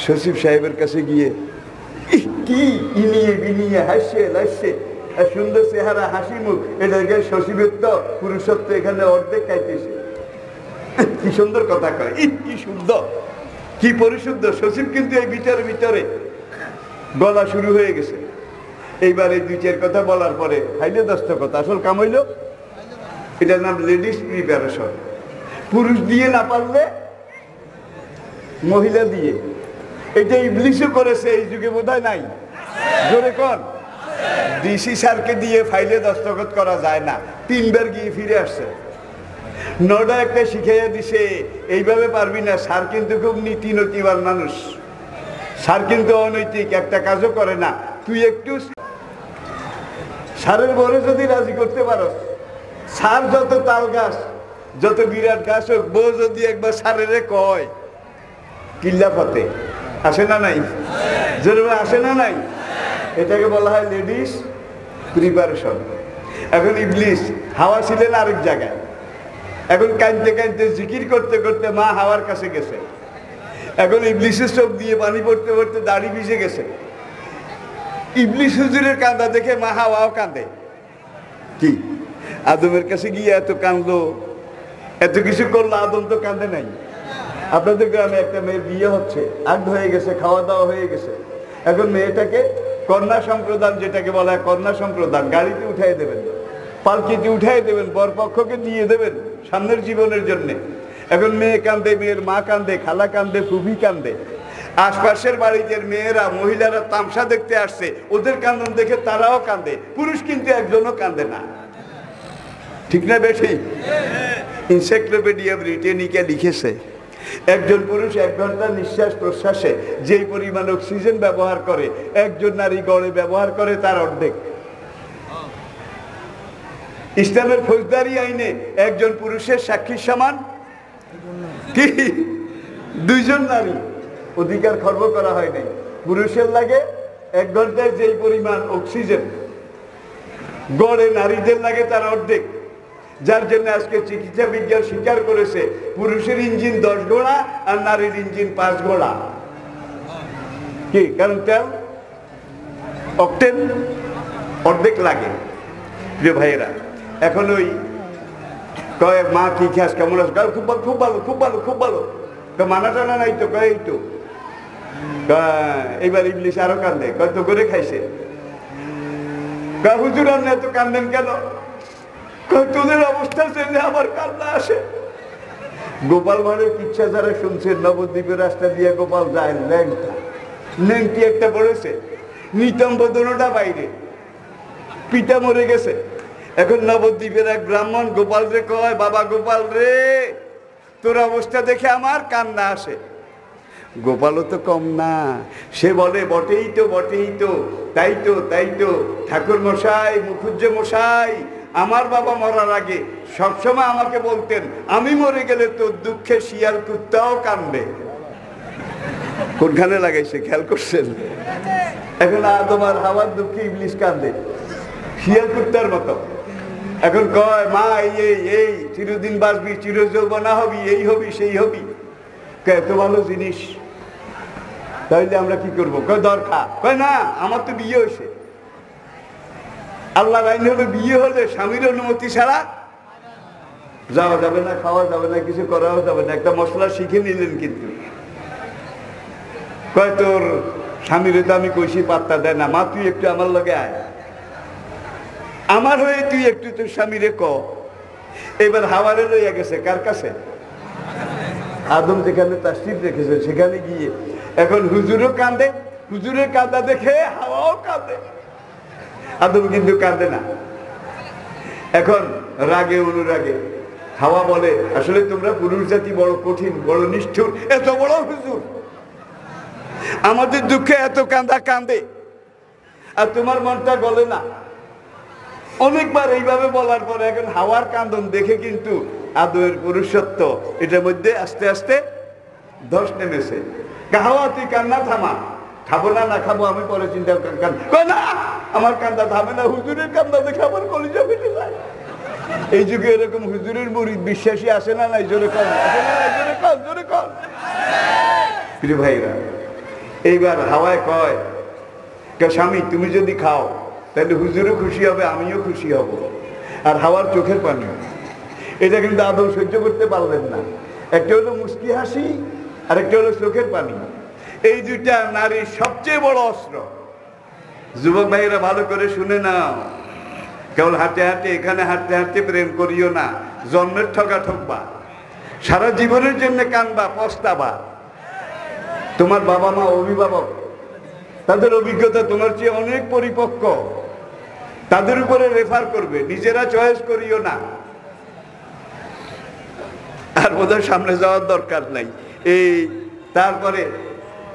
সচিব সাহেবের কাছে গিয়ে কি ইনিয়ে বিনিয়ে হাসছে লাসছে, সুন্দর চেহারা, হাসি মুখ, এটাকে সচিবের তো পুরুষত্ব এখানে অর্ধেক খাইতেছে। কি সুন্দর কথা কয়, কি সুন্দর, কি পরিশুদ্ধ সচিব। কিন্তু এই ভিতরে ভিতরে গলা শুরু হয়ে গেছে। এইবার এই দুই চার কথা বলার পরে হাইলে দস্ত কথা, আসল কাম হইল এটার নাম লেডিস প্রিপারেশন। পুরুষ দিয়ে না পারলে মহিলা দিয়ে। এটা ইবলিশও করেছে, এই যুগে বোধহয় নাই, জোরে কর। ডিসি স্যারকে দিয়ে ফাইলে দস্তখত করা যায় না, 3 বার গিয়ে ফিরে আসছে। নডা একটা শিখাইয়া দিছে, এইভাবে পারবি না। স্যার কিন্তু খুব নীতি নৈতিবান মানুষ, স্যার কিন্তু অনৈতিক, একটা কাজও করে না। তুই একটু স্যারের বরে যদি রাজি করতে পারো, স্যার যত তাল গাছ, যত বিরাট গাছ হোক, বউ যদি একবার স্যারের কয়, কিল্লা পথে আসে না নাই? জরুরি আসে না নাই? এটাকে বলা হয় লেডিস প্রিপারেশন। এখন ইবলিস হাওয়া ছিলেন আরেক জায়গায়, এখন কাঁদতে কাঁদতে জিকির করতে করতে মা হাওয়ার কাছে গেছে। এখন ইবলিসের চোখ দিয়ে পানি পড়তে পড়তে দাড়ি ভিজে গেছে। ইবলিস হুজুরের কাঁদা দেখে মা হাওয়াও কাঁদে। কি আদমের কাছে গিয়ে এত কাঁদলো, এত কিছু করলো, আদম তো কাঁদে নাই। আপনাদের গ্রামে একটা মেয়ের বিয়ে হচ্ছে, আগ হয়ে গেছে, খাওয়া দাওয়া হয়ে গেছে। এখন মেয়েটাকে কন্যা সম্প্রদান, যেটাকে বলা হয় কন্যা সম্প্রদান, গাড়িতে উঠাই দেবেন, পালকিতে উঠাই দেবেন, বরপক্ষকে দিয়ে দেবেন সামনের জীবনের জন্যে। এখন মেয়ে কান্দে, মেয়ের মা কান্দে, খালা কান্দে, ফুফি কান্দে। আশপাশের বাড়িতে মেয়েরা মহিলারা তামসা দেখতে আসছে, ওদের কান্দন দেখে তারাও কাঁদে, পুরুষ কিন্তু একজনও কাঁদে না। ঠিক না বেশি? এনসাইক্লোপিডিয়া ব্রিটানিকা লিখেছে একজন পুরুষ 1 ঘন্টা নিঃশ্বাস প্রশ্বাসে যেই পরিমাণ অক্সিজেন ব্যবহার করে একজন নারী গড়ে ব্যবহার করে তার অর্ধেক। ইসলামের ফৌজদারি আইনে একজন পুরুষের সাক্ষীর সমান কি 2 জন নারী। অধিকার খর্ব করা হয় নাই। পুরুষের লাগে 1 ঘন্টায় যেই পরিমাণ অক্সিজেন গড়ে নারীদের লাগে তার অর্ধেক। যার জন্য আজকে চিকিৎসা বিজ্ঞান স্বীকার করেছে পুরুষের ইঞ্জিন 10 ঘোড়া আর নারীর ইঞ্জিন 5 ঘোড়া। কি কারণ তেল অক্টেন অর্ধেক লাগে। প্রিয় ভাইয়েরা, এখন ওই কয় মা কি খাস কেমন আছে, খুব ভালো খুব ভালো খুব ভালো খুব ভালো, মানা টানা নাই তো, কয় এই তো। এইবার ইংলিশ আরো কান্দে, কয় তো করে খাইছে। হুজুর আপনি এত কান্দেন কেন? তোদের অবস্থা জেনে আমার কান্না আসে। গোপাল ভাঁড়ের কিচ্ছা যারা শুনছেন, নবদ্বীপের রাস্তা দিয়ে গোপাল যায়, ল্যাংটা নেংটি একটা পড়েছে, নিতম্ব দোনোটা বাইরে, পিতা মরে গেছে। এখন নবদ্বীপের এক ব্রাহ্মণ গোপাল রে কয়, বাবা গোপাল রে, তোর অবস্থা দেখে আমার কান্না আসে। গোপালও তো কম না, সে বলে বটেই তো বটেই তো, তাই তো তাই তো, ঠাকুর মশাই মুখুজ্জ মশাই আমার বাবা মরার আগে সবসময় আমাকে বলতেন আমি মরে গেলে তোর দুঃখে শিয়াল কুত্তাও কান্দবে। কোনখানে লাগাইছে খেয়াল করছেন? এখন আদম আর হাওয়ার দুঃখে ইবলিশ কান্দে শিয়াল কুত্তার মতো। এখন কয় মা এই চিরদিন বাঁচবি, চিরযৌবনা হবি, এই হবি সেই হবি। এত ভালো জিনিস, তাইলে আমরা কি করবো? কয় দরকার। কয় না, আমার তো বিয়ে হয়েছে। আল্লাহর আইন হলো বিয়ে হলে স্বামীর অনুমতি ছাড়া যাওয়া যাবে না, খাওয়া যাবে না, কিছু করাও যাবে না। একটা মশলা শিখে নিলেন কিন্তু। কয় তোর স্বামীর তো আমি কইছি পাত্তা দেয় না। মা তুই একটু আমার লগে আয়, আমার হয়ে তুই একটু তোর স্বামীরে ক। এবার হাওয়ারে লইয়া গেছে কার কাছে? আদম যেখানে তাশরীফ রেখেছে সেখানে গিয়ে এখন হুজুরও কাঁদে, হুজুরের কাঁদা দেখে হাওয়াও কাঁদে, আদম কিন্তু কাঁদে না। এখন রাগে অনুরাগে হাওয়া বলে, আসলে তোমরা পুরুষ জাতি বড় কঠিন, বড় নিষ্ঠুর, এত বড় হুজুর আমাদের দুঃখে এত কাঁদা কাঁদে আর তোমার মনটা গলে না। অনেকবার এইভাবে বলার পরে এখন হাওয়ার কান্দন দেখে কিন্তু আদমের পুরুষত্ব এটার মধ্যে আস্তে আস্তে ধস নেমেছে। হাওয়া তুই কান্না থামা, খাবো না, না খাবো আমি পরে চিন্তা না, আমার কান্দা থামে না, হুজুরের কান্দা দেখে আমার কলিজা ফেটে যায়। এই যুগে এরকম হুজুরের মুরিদ বিশ্বাসী আসে না নাই? জোরে কর, আসে না নাই? জোরে কর, জোরে কর। প্রিয় ভাইরা, এইবার হাওয়ায় কয় স্বামী তুমি যদি খাও তাহলে হুজুরও খুশি হবে, আমিও খুশি হব। আর হাওয়ার চোখের পানি, এটা কিন্তু আদৌ সহ্য করতে পারলেন না। একটা হলো মুস্কি হাসি আর একটা হলো চোখের পানি। এই দুইটা নারীর সবচেয়ে বড় অস্ত্র। যুবক ভাইরা ভালো করে শুনে নাও, কেবল হাঁটে হাঁটে এখানে হাঁটতে হাঁটতে প্রেম করিও না, জন্মের ঠকা ঠকবা, সারা জীবনের জন্য কানবা, পস্তাবা। তোমার বাবা মা অভিভাবক, তাদের অভিজ্ঞতা তোমার চেয়ে অনেক পরিপক্ক, তাদের উপরে রেফার করবে, নিজেরা চয়েস করিও না। আর বোধহয় সামনে যাওয়ার দরকার নাই। এই তারপরে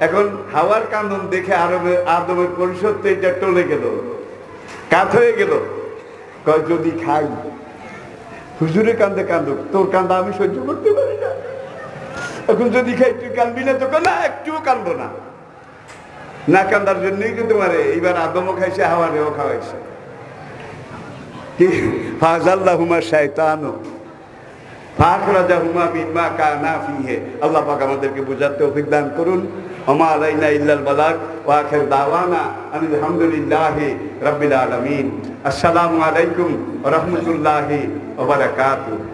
এখন হাওয়ার কান্দন দেখে আদমের পরিষদ এটা টলে গেল, কাত হয়ে গেল। কয় যদি খাই, হুজুরে কান্দে কান্দুক, তোর কান্দা আমি সহ্য করতে পারি না। এখন যদি খাই তুই কান্দবি না? তো না, একটুও কান্দবো না। না কান্দার জন্যই কিন্তু মারে। এইবার আদমও খাইছে, হাওয়ারেও খাওয়াইছে। কি ফাজাল্লাহুমা শায়তানু ফাখরাজাহুমা মিম্মা কানা ফিহি। আল্লাহ পাক আমাদেরকে বুঝার তৌফিক দান করুন। ওমা আলাইনা ইল্লাল বালাগ ওয়া আখির দাওয়ানা আলহামদুলিল্লাহি রাব্বিল আলামিন। আসসালামু আলাইকুম ওয়া রাহমাতুল্লাহি ওয়া বারাকাতুহু।